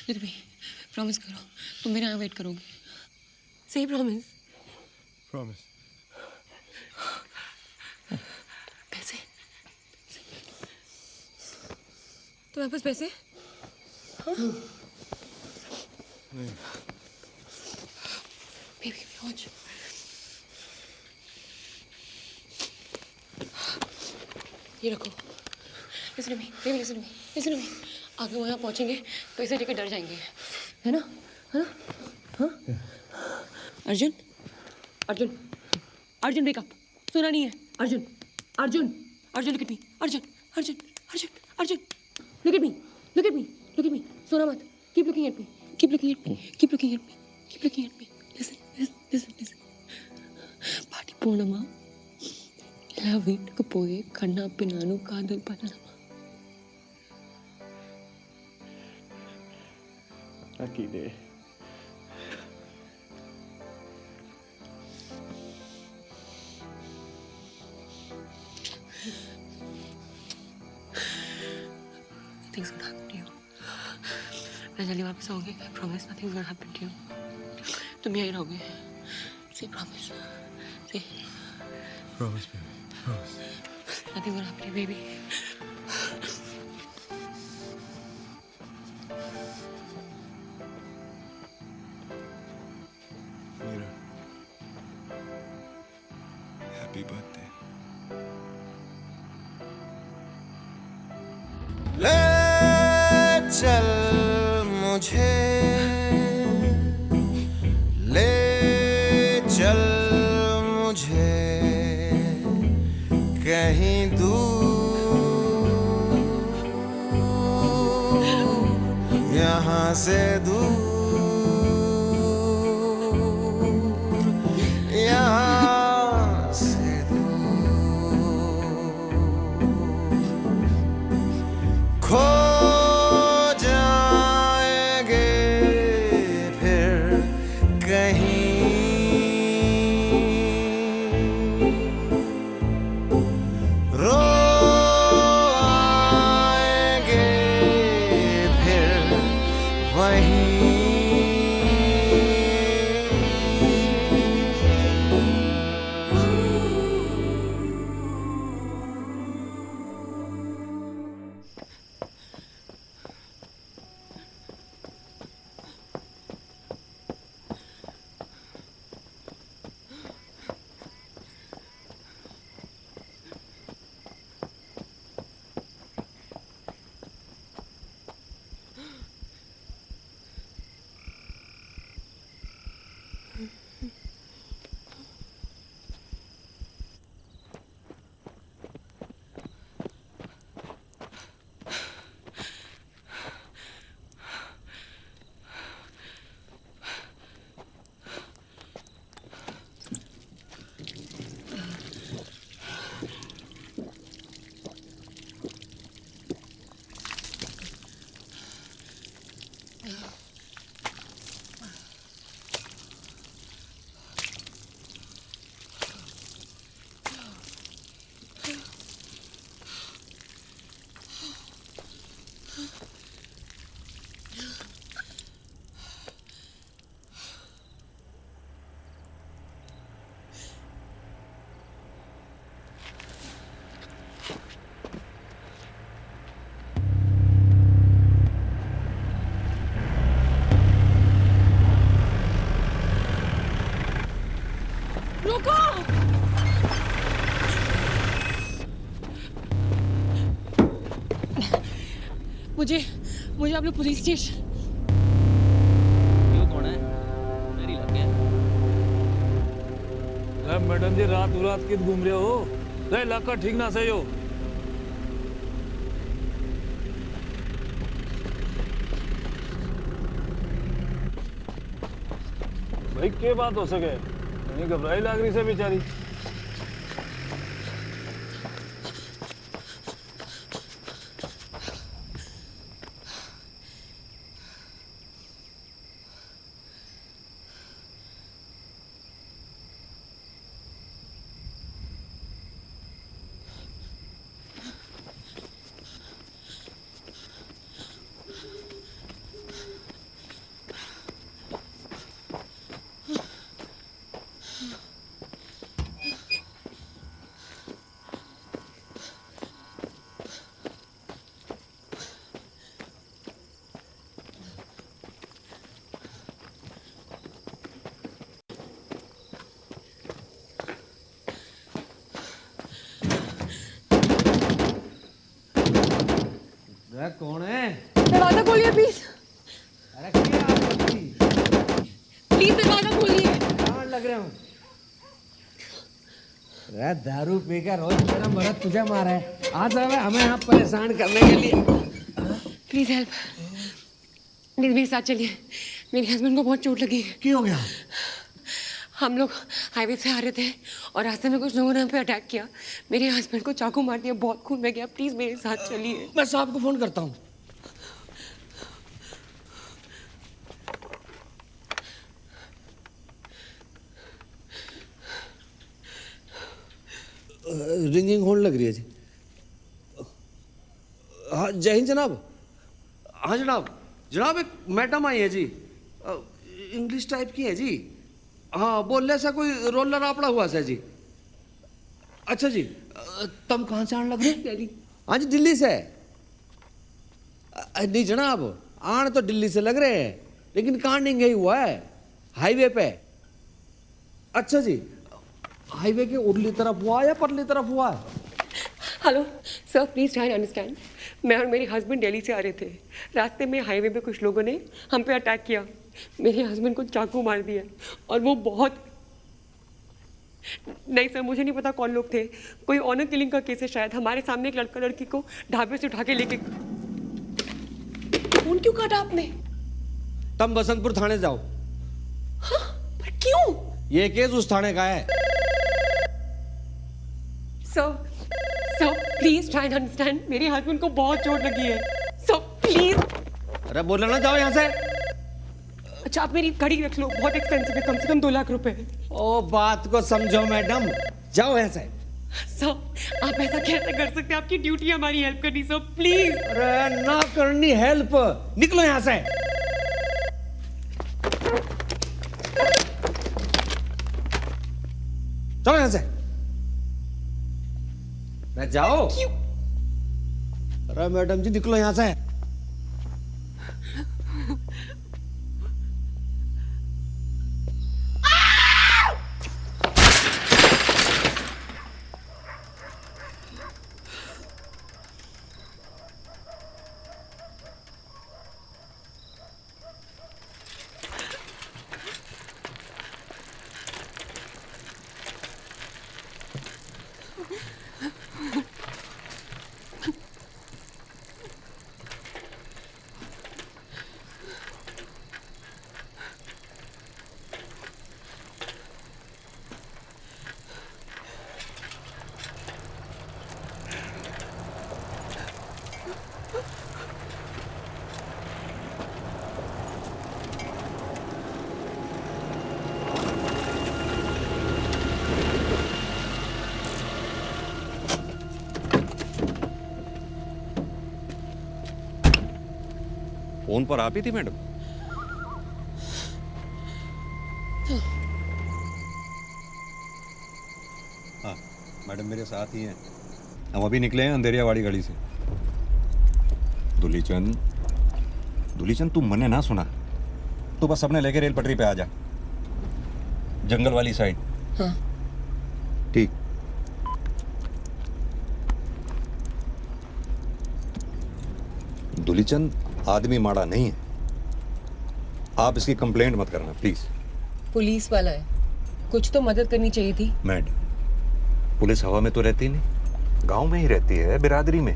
look at me. Promise करो, तुम मेरे यहाँ वेट करोगी। Say promise. Promise. पैसे? तुम्हारे पास पैसे? हाँ? नहीं। Baby, watch. ये रखो। Listen to me, baby, listen to me, listen to me. आगे वहाँ पहुँचेंगे, पैसे लेकर डर जाएंगे, है ना? है ना? हाँ? Arjun, Arjun, Arjun wake up. सुना नहीं है? Arjun, Arjun, Arjun look at me. Arjun, Arjun, Arjun, Arjun. Look at me. Look at me. Look at me. Sona mat. Keep looking at me. Keep looking at me. Keep looking at me. Keep looking at me. Listen, listen, listen, listen. Party Purnama. ఇలా వీட்டுకు పోయి కన్నా పిన్నాను Kadhal పననమా. అఖిలే Nothing's gonna happen to you. मैं जल्दी वापस आऊंगी. I promise nothing's gonna happen to you. तुम यहीं रहोगे. Say promise. Say. Promise, baby. Promise. Nothing's gonna happen to you, baby. Meera. Happy birthday. ले चल मुझे ले चल मुझे कहीं दूर यहाँ से दूर यहाँ से खो जाएंगे फिर कहीं रो आएंगे फिर वहीं रुको. मुझे आप लोग पुलिस स्टेशन. क्यों कौन है मेरी लग गया. मैडम जी रात कित घूम रहे हो. इलाका ठीक ना सही हो. भाई क्या बात हो सके. घबराई लाग रही से बेचारी. कौन है. दरवाजा खोलिए प्लीज. अरे क्या प्लीज दरवाजा खोलिए. कहाँ लग रहे हो. अरे दारू पी कर रोज मेरा मर्द तुझे मारा है, आज आवे हमें यहाँ परेशान करने के लिए। प्लीज हेल्प, प्लीज मेरे साथ चलिए, मेरे हस्बैंड को बहुत चोट लगी है। क्या हो गया? हम लोग हाईवे से आ रहे थे और रास्ते में कुछ लोगों ने हम पे अटैक किया, मेरे हस्बैंड को चाकू मार दिया, बहुत खून बह गया, प्लीज मेरे साथ चलिए। मैं साहब को फोन करता हूँ। रिंगिंग होने लग रही है जी। हाँ जय हिंद जनाब। हाँ जनाब, जनाब एक मैडम आई है जी, इंग्लिश टाइप की है जी। हाँ बोलने से कोई रोलर आपड़ा हुआ सा जी। अच्छा जी, तुम कहाँ से आने लग रहे? दिल्ली। हाँ जी दिल्ली से। नहीं जनाब, आने तो दिल्ली से लग रहे हैं, लेकिन कांडिंग यही हुआ है हाईवे पे। अच्छा जी, हाईवे के उरली तरफ हुआ या परली तरफ हुआ है? Hello sir, please try and understand, मैं और मेरे हस्बैंड दिल्ली से आ रहे थे, रास्ते में हाईवे पे कुछ लोगों ने हम पे अटैक किया, मेरे हस्बैंड को चाकू मार दिया और वो बहुत, नहीं सर मुझे नहीं पता कौन लोग थे, कोई ऑनर किलिंग का केस है शायद। हमारे सामने एक लड़का लड़की को ढाबे से उठा के लेके। फोन क्यों काटा आपने? तुम बसंतपुर थाने जाओ। हाँ, पर क्यों? ये केस उस थाने का है। Sir please try and understand, मेरे हस्बैंड को बहुत चोट लगी है, सर प्लीज। अरे बोलना ना, जाओ यहाँ से। अच्छा आप मेरी घड़ी रख लो, बहुत एक्सपेंसिव है, कम से कम 2 लाख रुपए। ओ बात को समझो मैडम, जाओ यहाँ से। सर आप ऐसा कैसे कर सकते हैं, आपकी ड्यूटी है हमारी हेल्प करनी, सर प्लीज। अरे ना करनी हेल्प, निकलो यहाँ से। चलो यहाँ से। मैं जाओ। अरे मैडम जी निकलो यहाँ से। फोन पर आप ही थी मैडम? हाँ मैडम मेरे साथ ही हैं, हम अभी निकले हैं अंधेरियावाड़ी गली से। दुलीचंद, तू मने ना सुना तो बस अपने लेके रेल पटरी पे आ जा, जंगल वाली साइड। हाँ ठीक। दुलीचंद आदमी माड़ा नहीं है, आप इसकी कंप्लेंट मत करना प्लीज। पुलिस वाला है, कुछ तो मदद करनी चाहिए थी। मैडम पुलिस हवा में तो रहती नहीं, गांव में ही रहती है, बिरादरी में।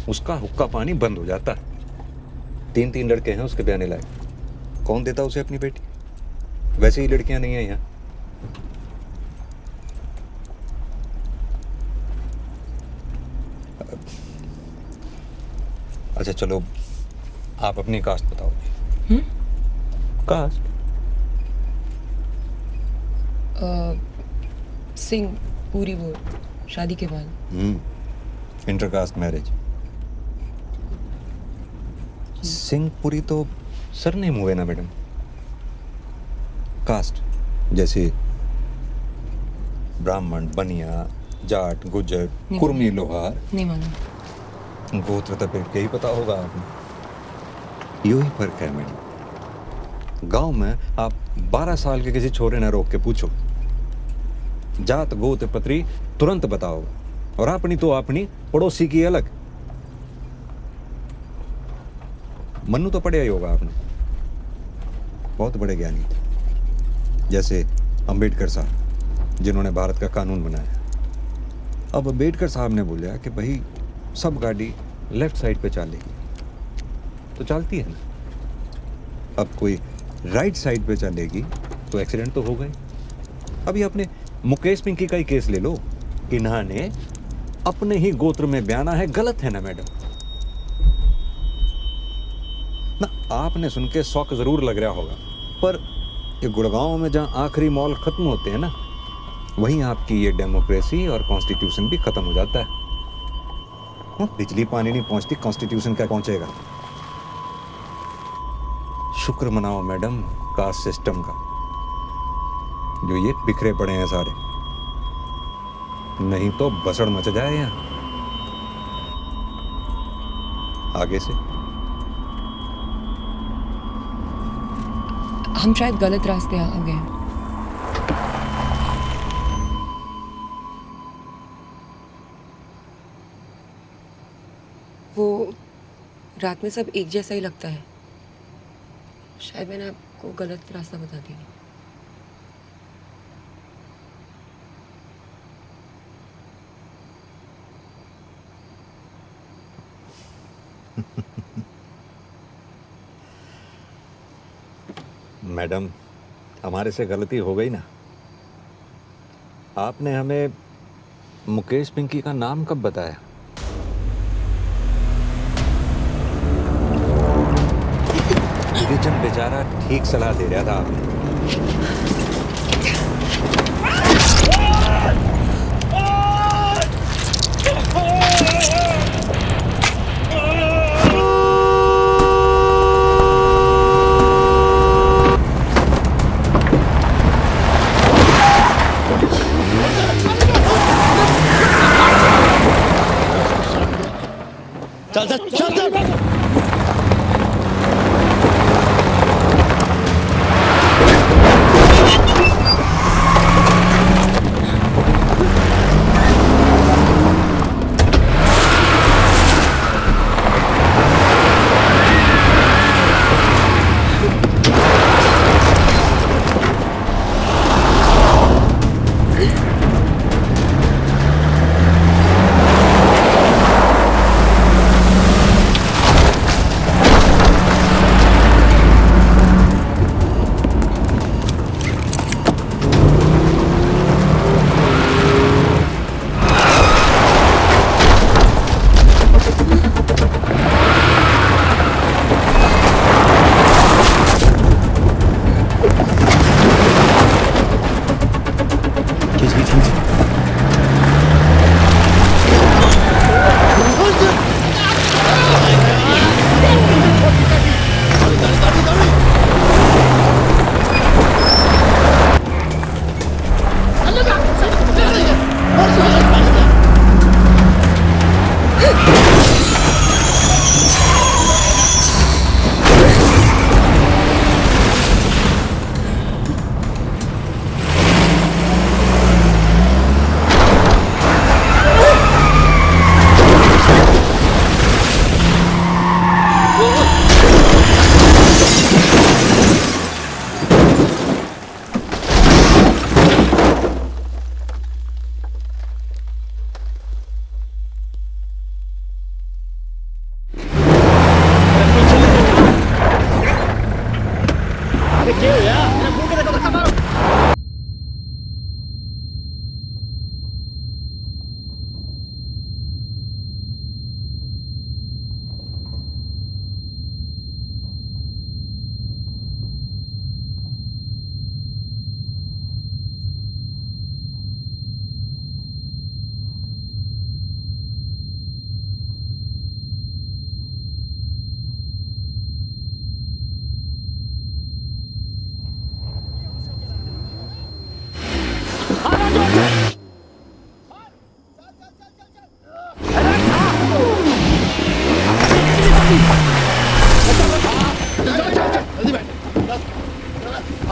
उसका हुक्का पानी बंद हो जाता है। 3 लड़के हैं उसके ब्याने लायक, कौन देता उसे अपनी बेटी? वैसे ही लड़कियां नहीं है यहाँ। अच्छा चलो आप अपनी कास्ट बताओ जी। कास्ट? सिंह पूरी, वो शादी के बाद। Intercaste marriage. सिंहपुरी तो सरनेम हुए ना मैडम। कास्ट जैसे ब्राह्मण, बनिया, जाट, गुज्जर, कुर्मी, लोहार। नहीं मालूम। गोत्र तो पेट के ही पता होगा आपने। यू ही फर्क है मैडम। गांव में आप 12 साल के किसी छोरे ने रोक के पूछो, जात गोत पत्री तुरंत बताओ, और अपनी तो अपनी, पड़ोसी की अलग। मन्नू तो पढ़ा ही होगा आपने, बहुत बड़े ज्ञानी थे, जैसे अंबेडकर साहब। जिन्होंने भारत का कानून बनाया। अब अम्बेडकर साहब ने बोला कि भाई सब गाड़ी लेफ्ट साइड पे चलेगी, तो चलती है ना। अब कोई राइट साइड पे चलेगी तो एक्सीडेंट तो हो गए। अभी अपने मुकेश पिंकी का ही केस ले लो, इन्होंने अपने ही गोत्र में बयाना है, गलत है ना मैडम? ना आपने सुन के शौक जरूर लग रहा होगा, पर ये गुड़गांव में जहां आखिरी मॉल खत्म होते हैं ना, वहीं आपकी ये डेमोक्रेसी और कॉन्स्टिट्यूशन भी खत्म हो जाता है। बिजली पानी नहीं पहुंचती, कॉन्स्टिट्यूशन क्या पहुंचेगा? शुक्र मनाओ मैडम कास्ट सिस्टम का, जो ये बिखरे पड़े हैं सारे, नहीं तो बसड़ मच जाए यहाँ आगे से। हम शायद गलत रास्ते आ गए हैं। वो रात में सब एक जैसा ही लगता है। शायद मैंने आपको गलत रास्ता बता दिया। मैडम, हमारे से गलती हो गई ना। आपने हमें मुकेश पिंकी का नाम कब बताया? जब बेचारा ठीक सलाह दे रहा था आपने। चल चल चल चल।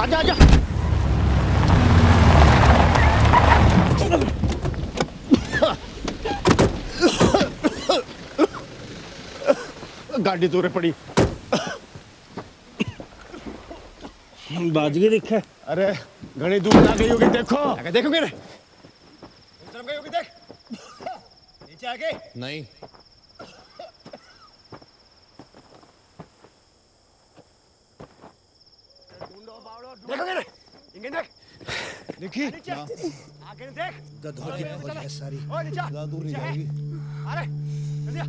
आजा आजा। गाड़ी दूर पड़ी, बाज गई दिखे। अरे घनी दूर ना गई होगी, देखो आगे देखोगे ना, उस तरफ गई होगी, देख नीचे आके नहीं देखोगे ना, इंगे देख देखी आगे देख गधों की फौज है सारी। ओ नीचे दूर नहीं जाएगी। अरे जल्दी आ।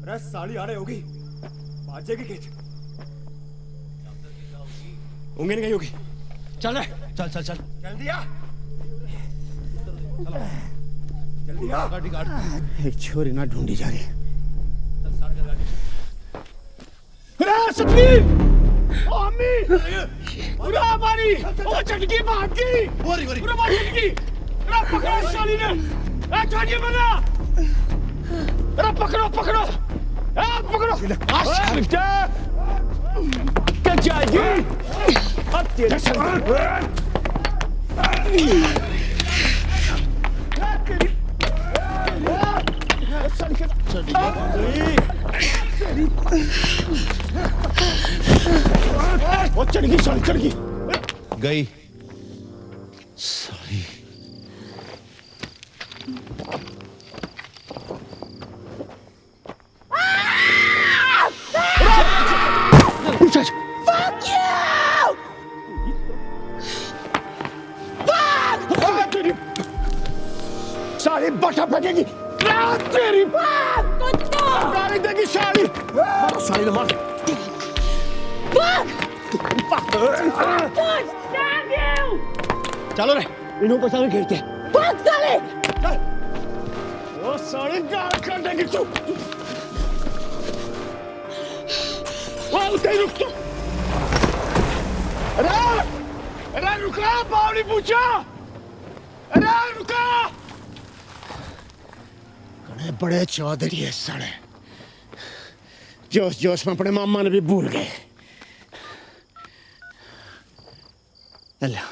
अरे साली आ रही होगी, बाजेगी खेत होंगे नहीं गई होगी। चल रे चल चल चल जल्दी आ, जल्दी आ। गाड़ी काट एक छोरी ना ढूंढी जा रही। अरे सतवीर, ओ अम्मी, अरे हमारी, ओ चटकी भाग गई, अरे हमारी चटकी, अरे पकड़ो साली ने, अरे छोड़िए मना, अरे पकड़ो पकड़ो, पकड़ो, क्या चाहिए? अब तेरे वो चढ़गी साली चढ़गी गई साली। Fuck you! तेरी साली बटा फेंकेगी, तेरी कुत्ता! गाली देगी साली, साली ने मार। चलो रे इन्हों को साले घेरते हैं। साले! चल वो साली गाल कर देगी तू। उठे रुक तू। अरे रुका, बावली पूछा, अरे रुका। कने बड़े चौधरी है साले, जोश जोश में अपने मामा ने भी भूल गए। अल्लाह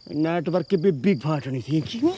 नेटवर्क की भी बिग फाटनी थी क्यों?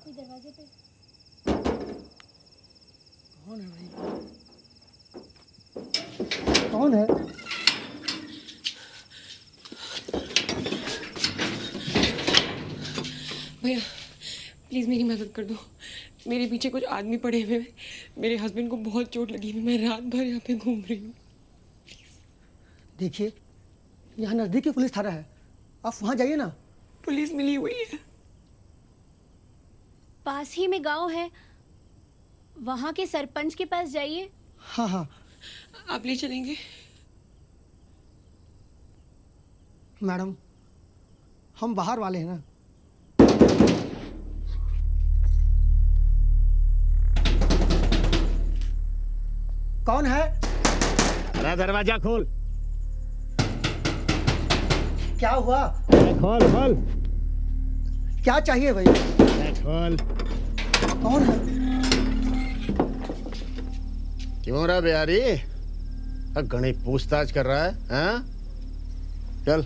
दरवाजे पे कौन है भाई? कौन है? भैया प्लीज़ मेरी मदद कर दो, मेरे पीछे कुछ आदमी पड़े हुए हैं, मेरे हस्बैंड को बहुत चोट लगी है, मैं रात भर यहाँ पे घूम रही हूँ। देखिए यहाँ नज़दीक ही पुलिस थाना है, आप वहाँ जाइए ना। पुलिस मिली हुई है, पास ही में गांव है, वहाँ के सरपंच के पास जाइए। हाँ हाँ, आप ले चलेंगे? मैडम, हम बाहर वाले हैं ना। कौन है? अरे दरवाजा खोल। क्या हुआ? खोल खोल। क्या चाहिए भाई? खोल। कौन है? क्यों रहा बिहारी? घनी पूछताछ कर रहा है? हाँ? चल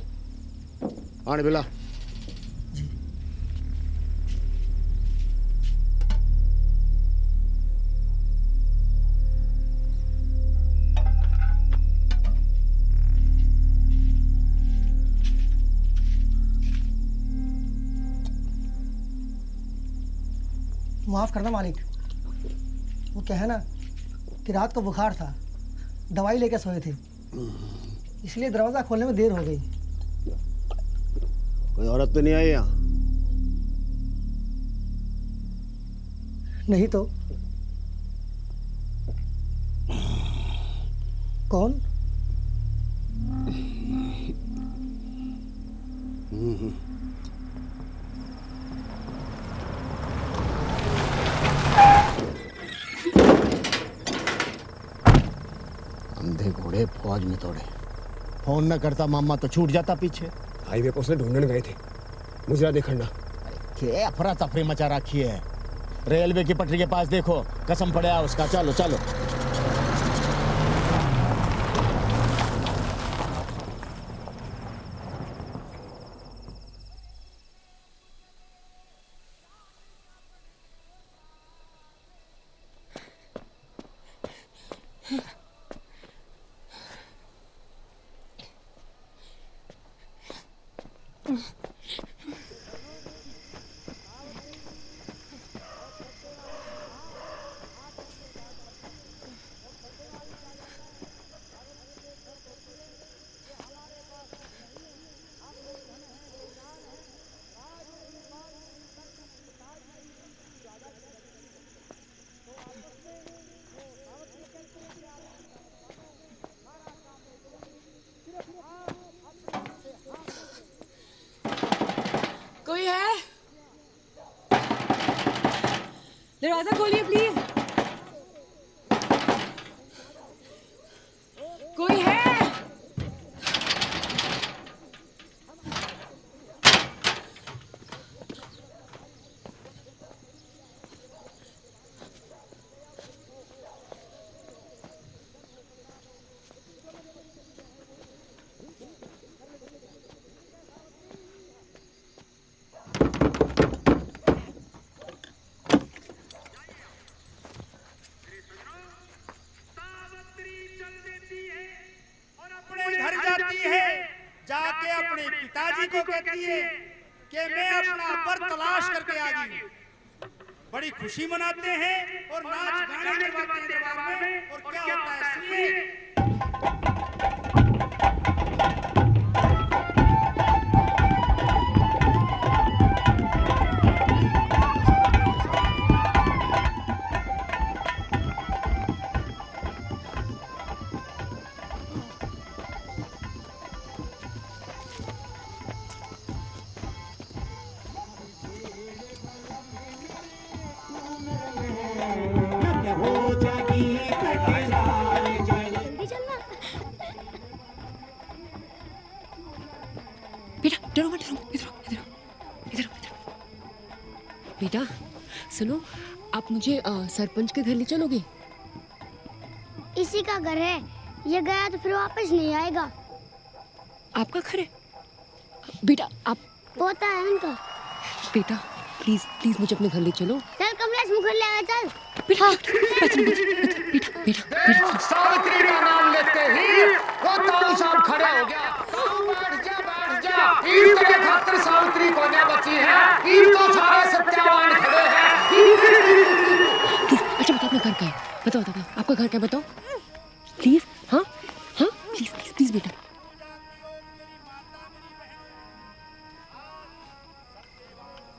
पानी पिला। माफ करना मालिक, वो क्या है ना कि रात को बुखार था, दवाई लेके सोए थे, इसलिए दरवाजा खोलने में देर हो गई। कोई औरत तो नहीं आई यहाँ? नहीं तो। कौन? अंधे घोड़े फौज में तोड़े। फोन न करता मामा तो छूट जाता पीछे। हाईवे पर उसने ढूंढने गए थे, मुझे देखना। क्या अफरा तफरी मचा रखी है? रेलवे की पटरी के पास देखो, कसम पड़ा उसका। चलो चलो। कोई है? दरवाजा खोलिए प्लीज। कोई है? घर जाती है, जाके अपने पिताजी को कहती है कि मैं अपना बर तलाश करके आ गई। बड़ी खुशी मनाते हैं और नाच गाने करवाते हैं दरबार में। और क्या होता है सुनिए। बेटा डरो मत, डरो मत, इधर आओ, इधर आओ, इधर आओ, इधर आओ। बेटा सुनो, आप मुझे सरपंच के घर ले चलोगे? इसी का घर है, ये गया तो फिर वापस नहीं आएगा। आपका घर है? बेटा आप पोता है उनका। बेटा प्लीज प्लीज मुझे अपने घर ले चलो। चल कमलेश मुखर ले आया, चल। बेटा बेटा बेटा सावित्री का नाम लेते ही वो ताऊ साहब खड़े हो गया। बैठ जा। ईद के खातिर सावित्री को ने बची है। ईद तो सारे सत्यावान खड़े हैं। अच्छा बताओ अपना घर क्या है? बताओ आपका घर क्या है? बताओ प्लीज। हाँ हाँ प्लीज प्लीज प्लीज बेटा।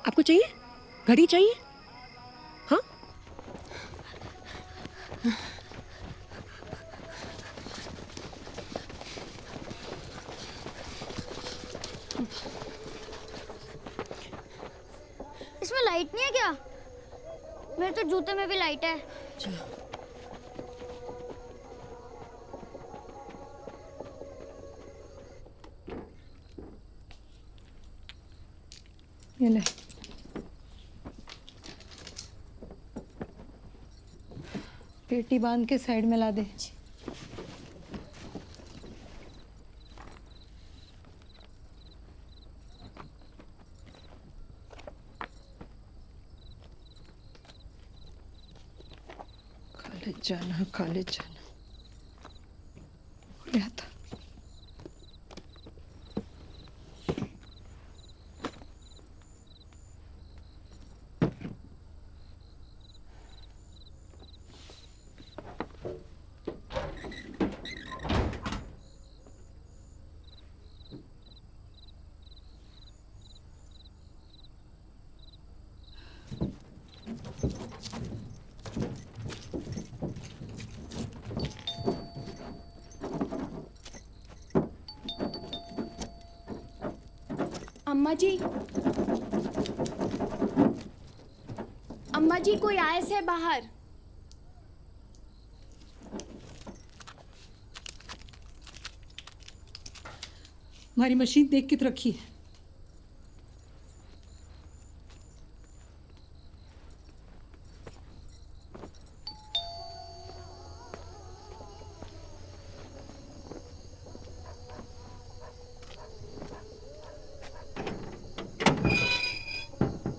आपको चाहिए? घड़ी चाहिए? हाँ इसमें लाइट नहीं है क्या? मेरे तो जूते में भी लाइट है। चलो। ये ले। पेटी बांध के साइड में ला दे। कॉलेज जाना हो गया था। अम्मा जी कोई आए से बाहर। हमारी मशीन देख के तो रखी है।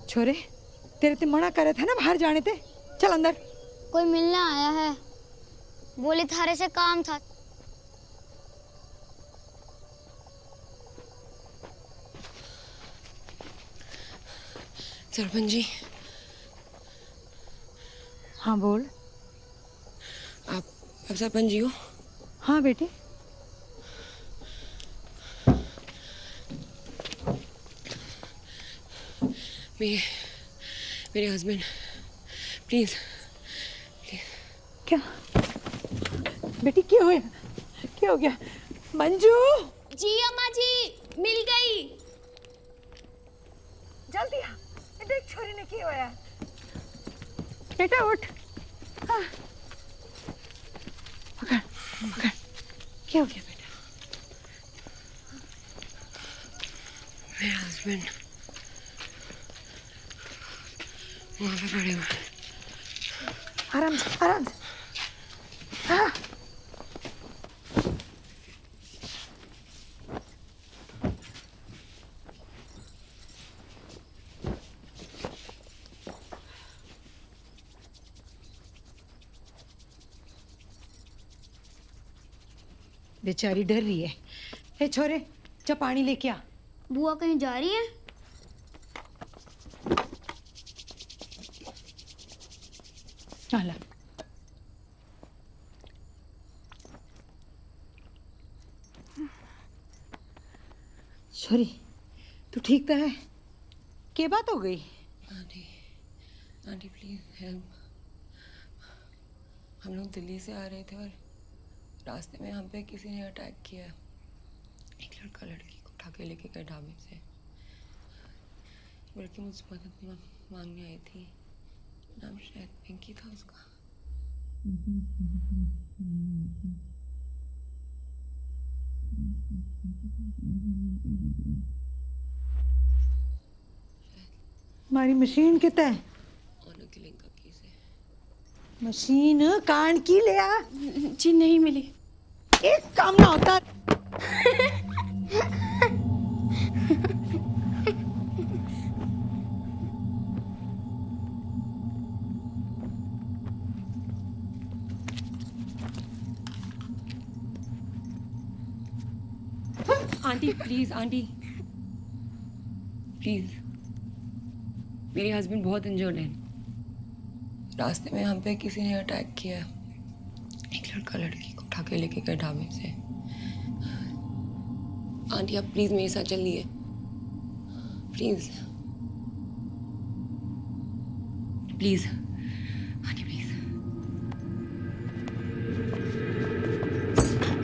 छोरे तेरे ते मना करे थे ना बाहर जाने ते। चल अंदर। कोई मिलने आया है, बोले थारे से काम था। सरपंच जी। हाँ बोल। आप सरपंच जी हो? हाँ बेटी। मेरे हस्बैंड प्लीज क्या बेटी क्या हो गया? मंजू। जी अम्मा जी मिल गई। जल्दी आ देख छोरी ने क्या होया। बेटा उठ। हाँ। पकड़ क्या हो गया बेटा? मेरे हस्बैंड वहाँ पे पड़े हुए। आराम से। हाँ। बेचारी डर रही है। ए छोरे जा पानी लेके आ। बुआ कहीं जा रही है? आला। छोरी तू ठीक तो है? क्या बात हो गई? Aunty please help. हम लोग दिल्ली से आ रहे थे और रास्ते में हम पे किसी ने अटैक किया। एक लड़का लड़की को उठा के लेके गया ढाबे से। लड़की मुझसे मदद मांगने आई थी। नाम शायद पिंकी था उसका। हमारी मशीन कितना है? ऑनर किलिंग का केस है। मशीन कान की ले आ। जी नहीं मिली। एक काम ना होता। आंटी प्लीज प्लीज मेरे हस्बैंड बहुत इंजर्ड हैं। रास्ते में हम पे किसी ने अटैक किया। एक लड़का लड़की को उठा के लेके गया ढाबे से। आंटी आप प्लीज मेरे साथ चलिए प्लीज आंटी प्लीज।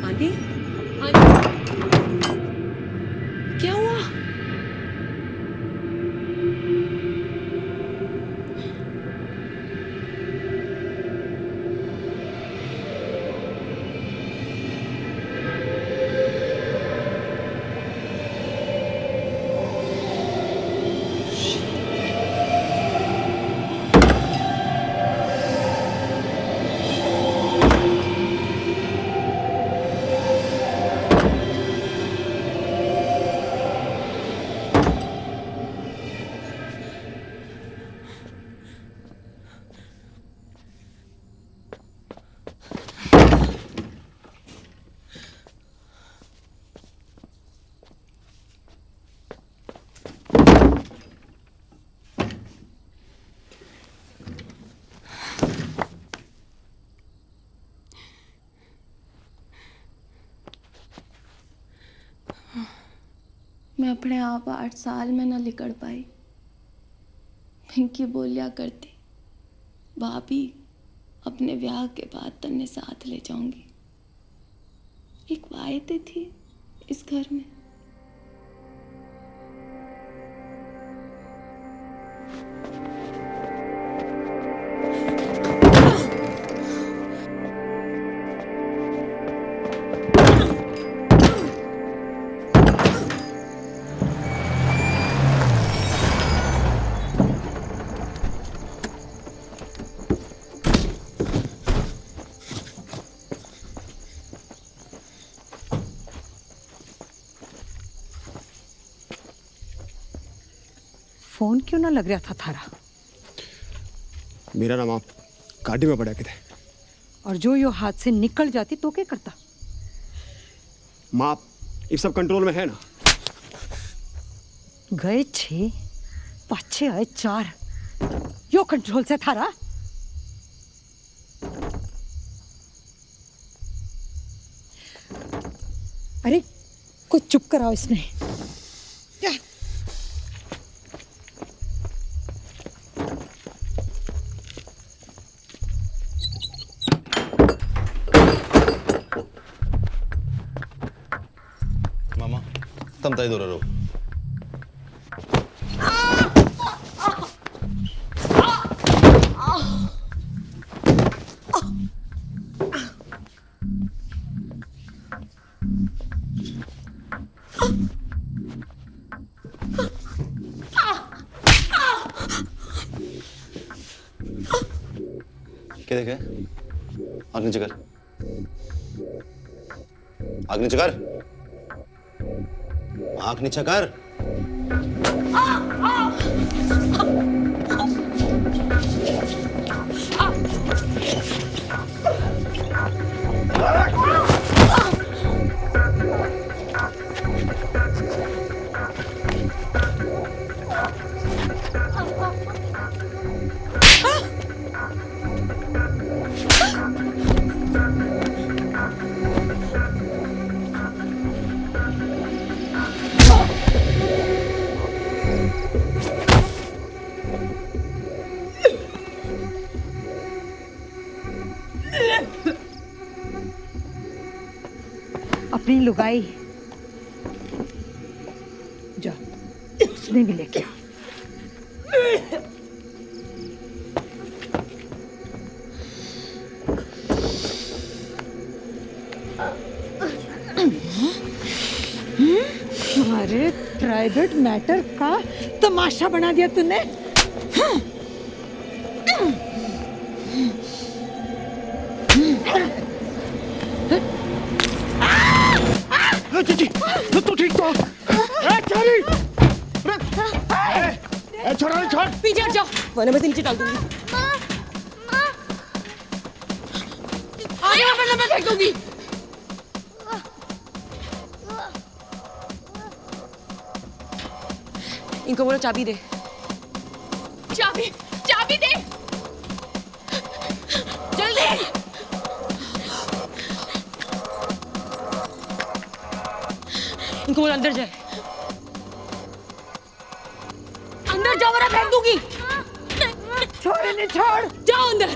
आंटी क्या हुआ? मैं अपने आप 8 साल में ना लिकड़ पाई। पिंकी बोलिया करती, भाभी अपने ब्याह के बाद तन्ने साथ ले जाऊंगी। एक वायदे थी इस घर में। फोन क्यों ना लग रहा था थारा? मेरा नाम आप गाड़ी में पड़ा के थे। और जो यो हाथ से निकल जाती तो क्या करता? माँ ये सब कंट्रोल में है ना? गए 6, पाछे आए 4, यो कंट्रोल से थारा? अरे कुछ चुप कराओ इसमें। तम ताई दोरा रो क्या देखे? आग नीचे कर, आग नीचे कर, आंख नीचे कर। अपनी लुगाई जा, उसने भी लेके आ। अरे प्राइवेट मैटर का तमाशा बना दिया तूने। जी तू ठीक तो? चाली छोड़ा नहीं, छोड़। पीछे हट जाओ वरना मैं से नीचे डाल दूंगी। आगे वरना मैं फेंक दूंगी। इनको बोलो चाबी दे। चाबी चाबी दे जल्दी। इनको बोलो अंदर जाए। अंदर जाओ वरना फेंक दूंगी। छोड़ नहीं, छोड़। जाओ अंदर।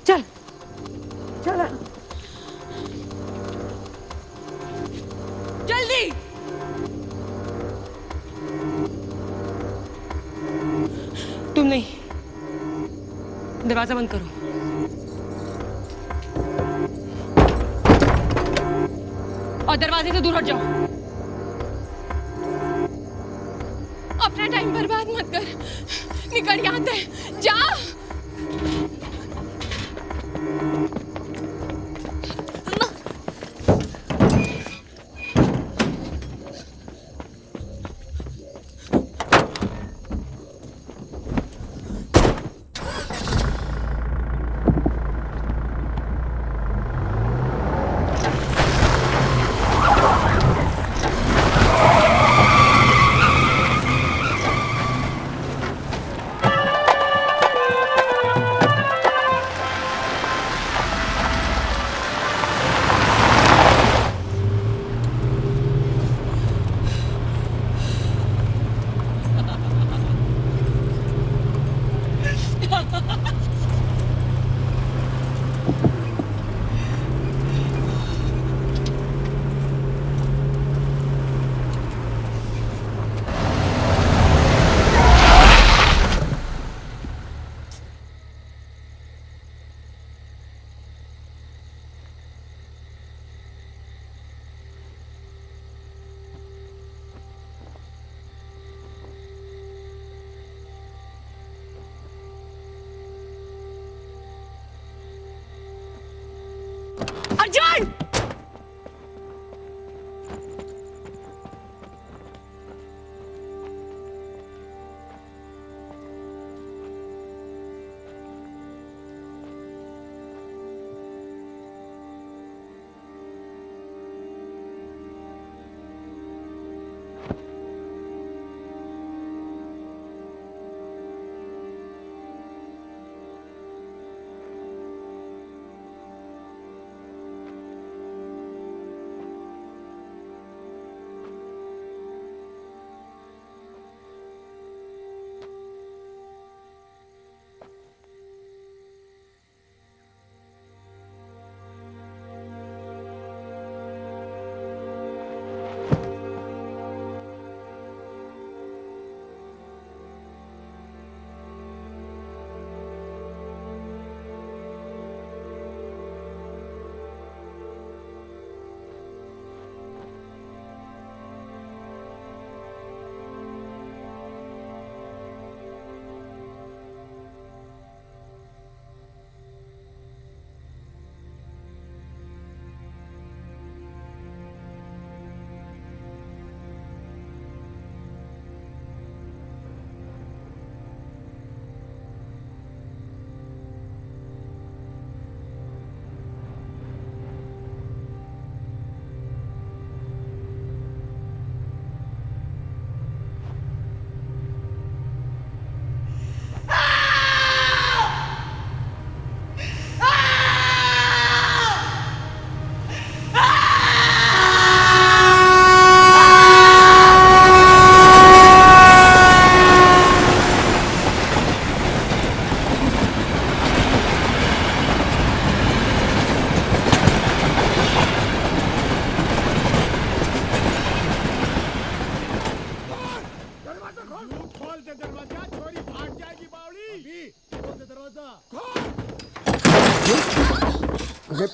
चल चल जल्दी। तुम नहीं, दरवाजा बंद करो। और दरवाजे से दूर हट जाओ। अपना टाइम बर्बाद मत कर, निकल यहाँ से, जा।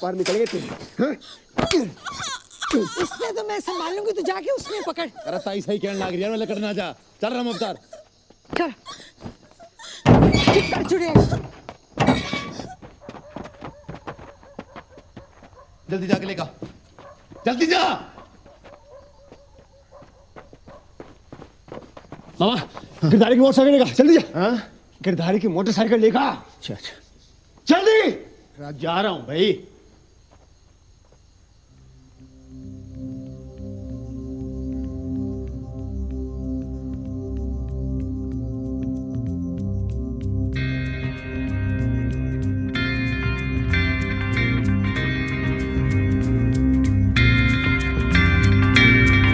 पार निकल गए थे। इसने तो मैं संभालूंगी, तो जाके उसने पकड़। अरे ताई सही कहने लग रही है, वाले करना जा। चल राम अवतार चल कर जुड़े। जल्दी जाके लेगा, जल्दी जा। मामा गिरधारी की मोटरसाइकिल लेगा, जल्दी जा। गिरधारी की मोटरसाइकिल लेगा। अच्छा अच्छा जल्दी। जा रहा हूं भाई।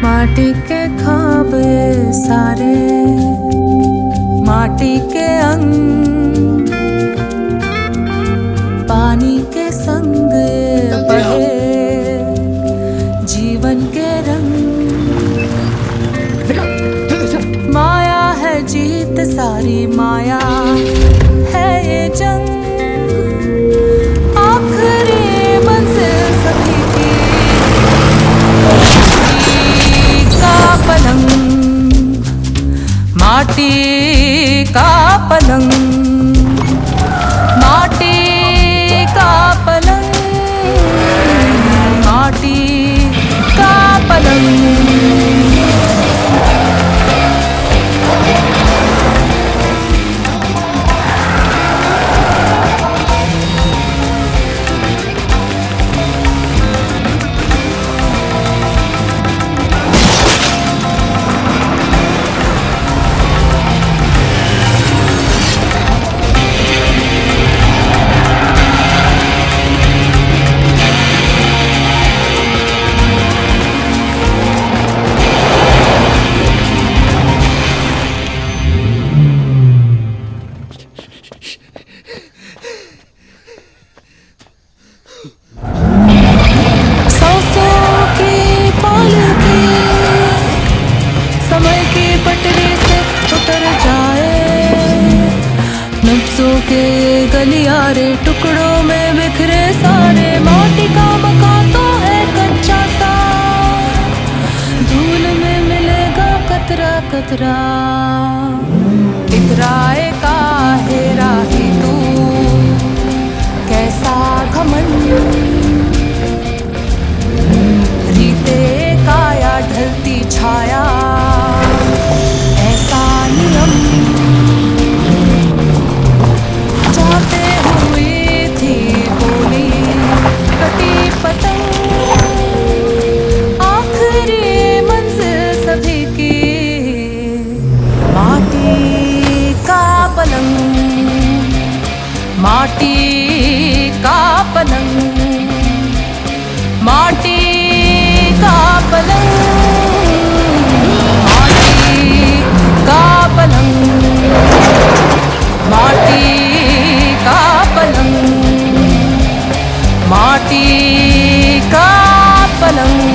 माटी के ख्वाब सारे, माटी के अंग, पानी के संग बहे जीवन के रंग। माया है जीत सारी, माया है ये जंग। आखिरी मंजिल सभी की का पलंग, माटी का पलंग, माटी का पलंग, माटी का पलंग। के गलियारे टुकड़ों में बिखरे सारे। माटी का मकान तो है कच्चा सा, धूल में मिलेगा कतरा कतरा। इतराए का हेरा ही तू, कैसा घमंड। रीते काया ढलती छाया, ऐसा नियम। जाते हुए थी बोली कटी पतंग, आखिरी मंजिल सभी की माटी का पलंग, माटी का पलंग, माटी का पलंग, माटी का पलंग, माटी का पलंग, माटी का पलंग।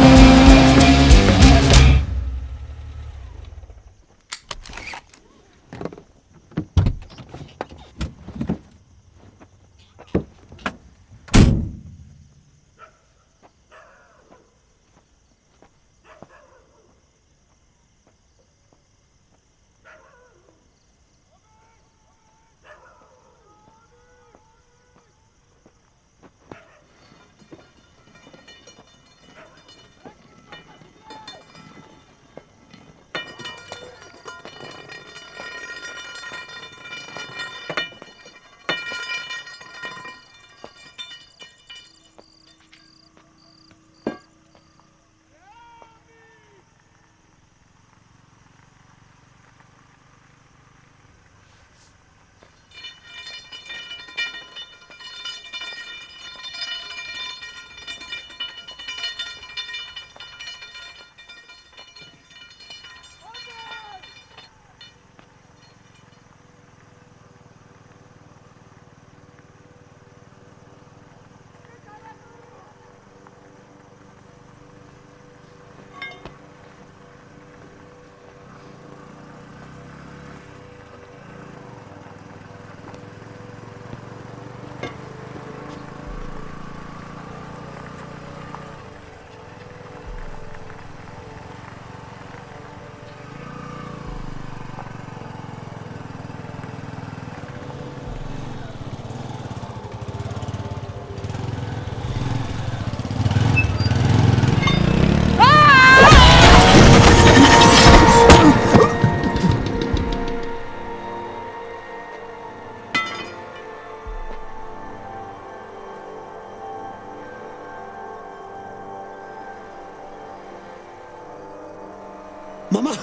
मामा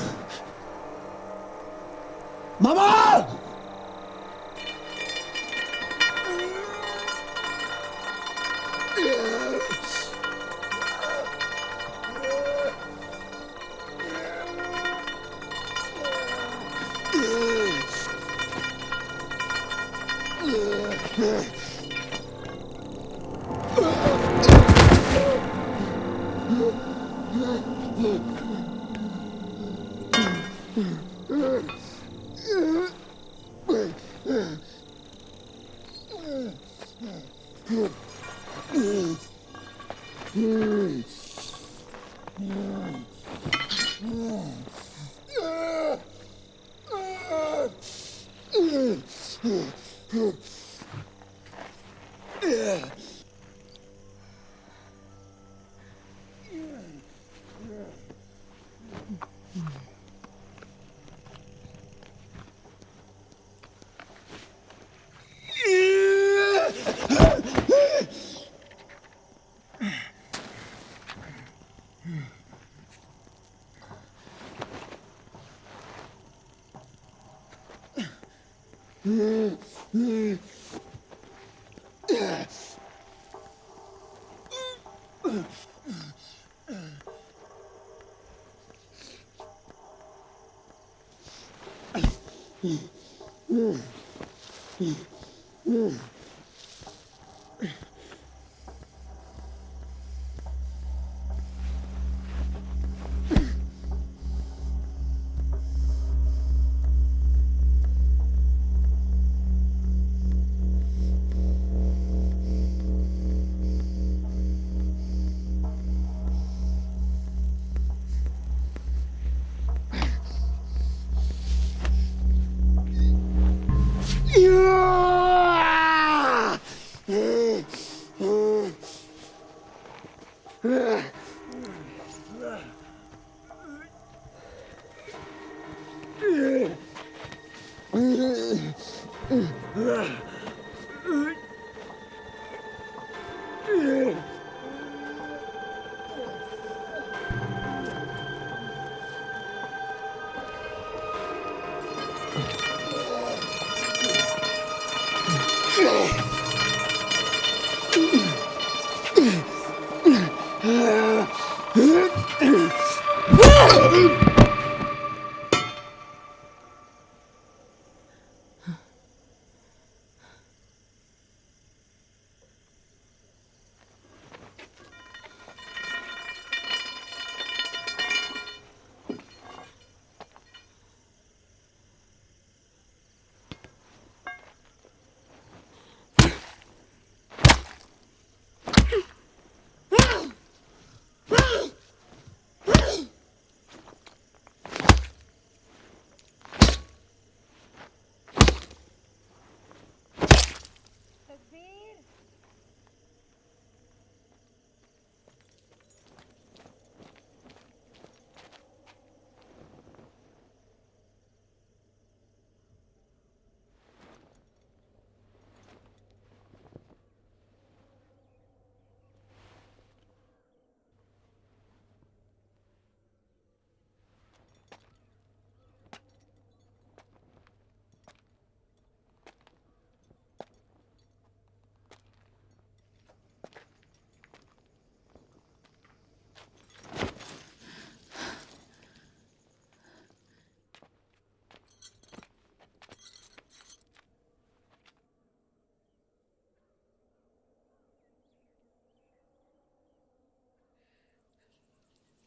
मामा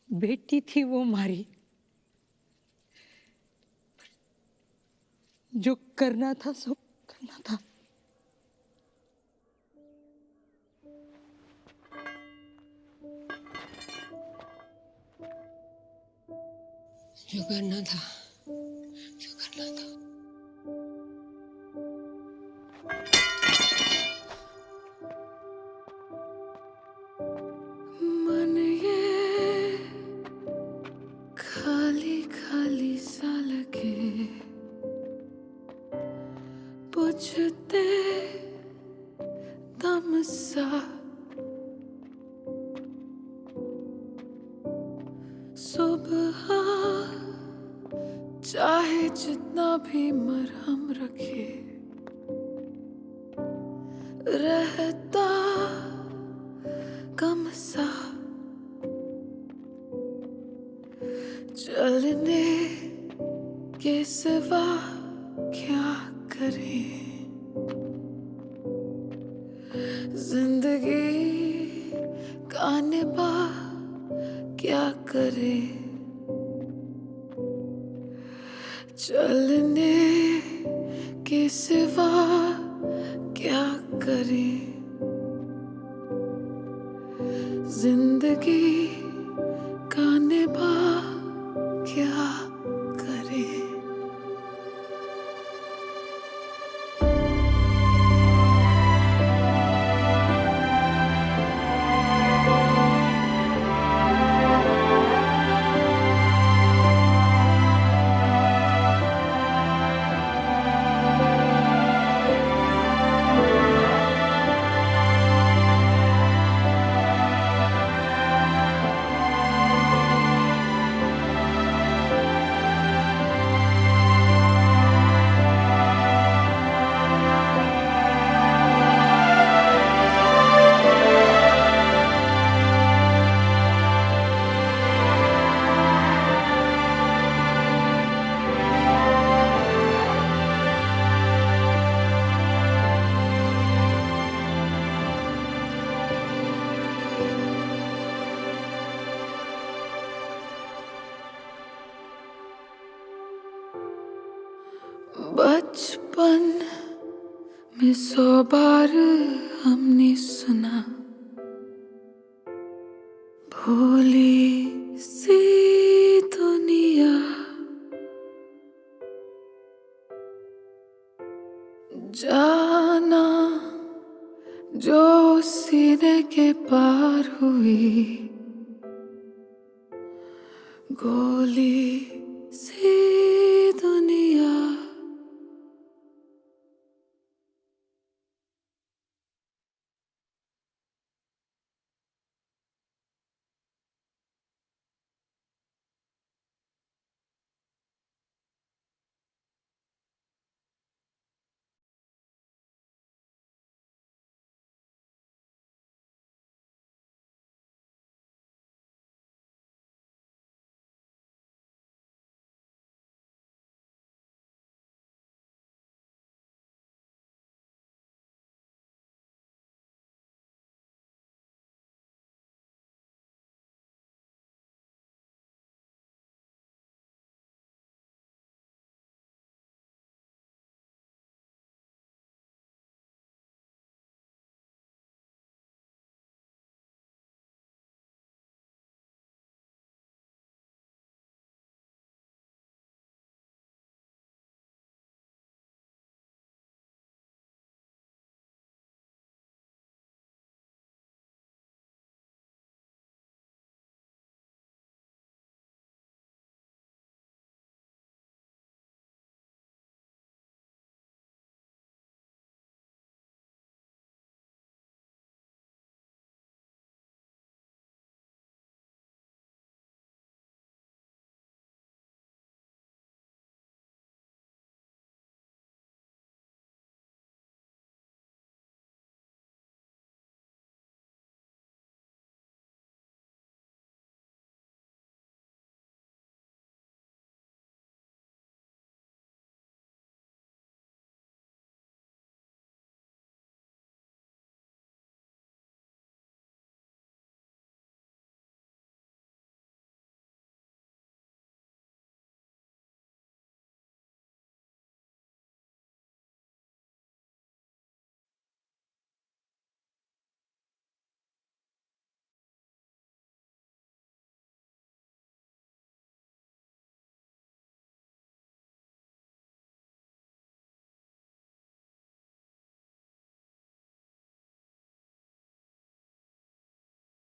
बेटी थी वो मारी, जो करना था सो करना था। जो करना था, जो करना था। मन ये खाली खाली सा लगे, बुझते दम सा, सुबह जितना भी मरहम रखे रहता कम सा, चलने के सिवा क्या करें, जिंदगी का निभा क्या करे, चलने के सिवा क्या करे, जिंदगी का निभा क्या करे। बचपन में 100 बार हमने सुना, भोली सी दुनिया, जाना जो सीने के पार हुई, गोली सी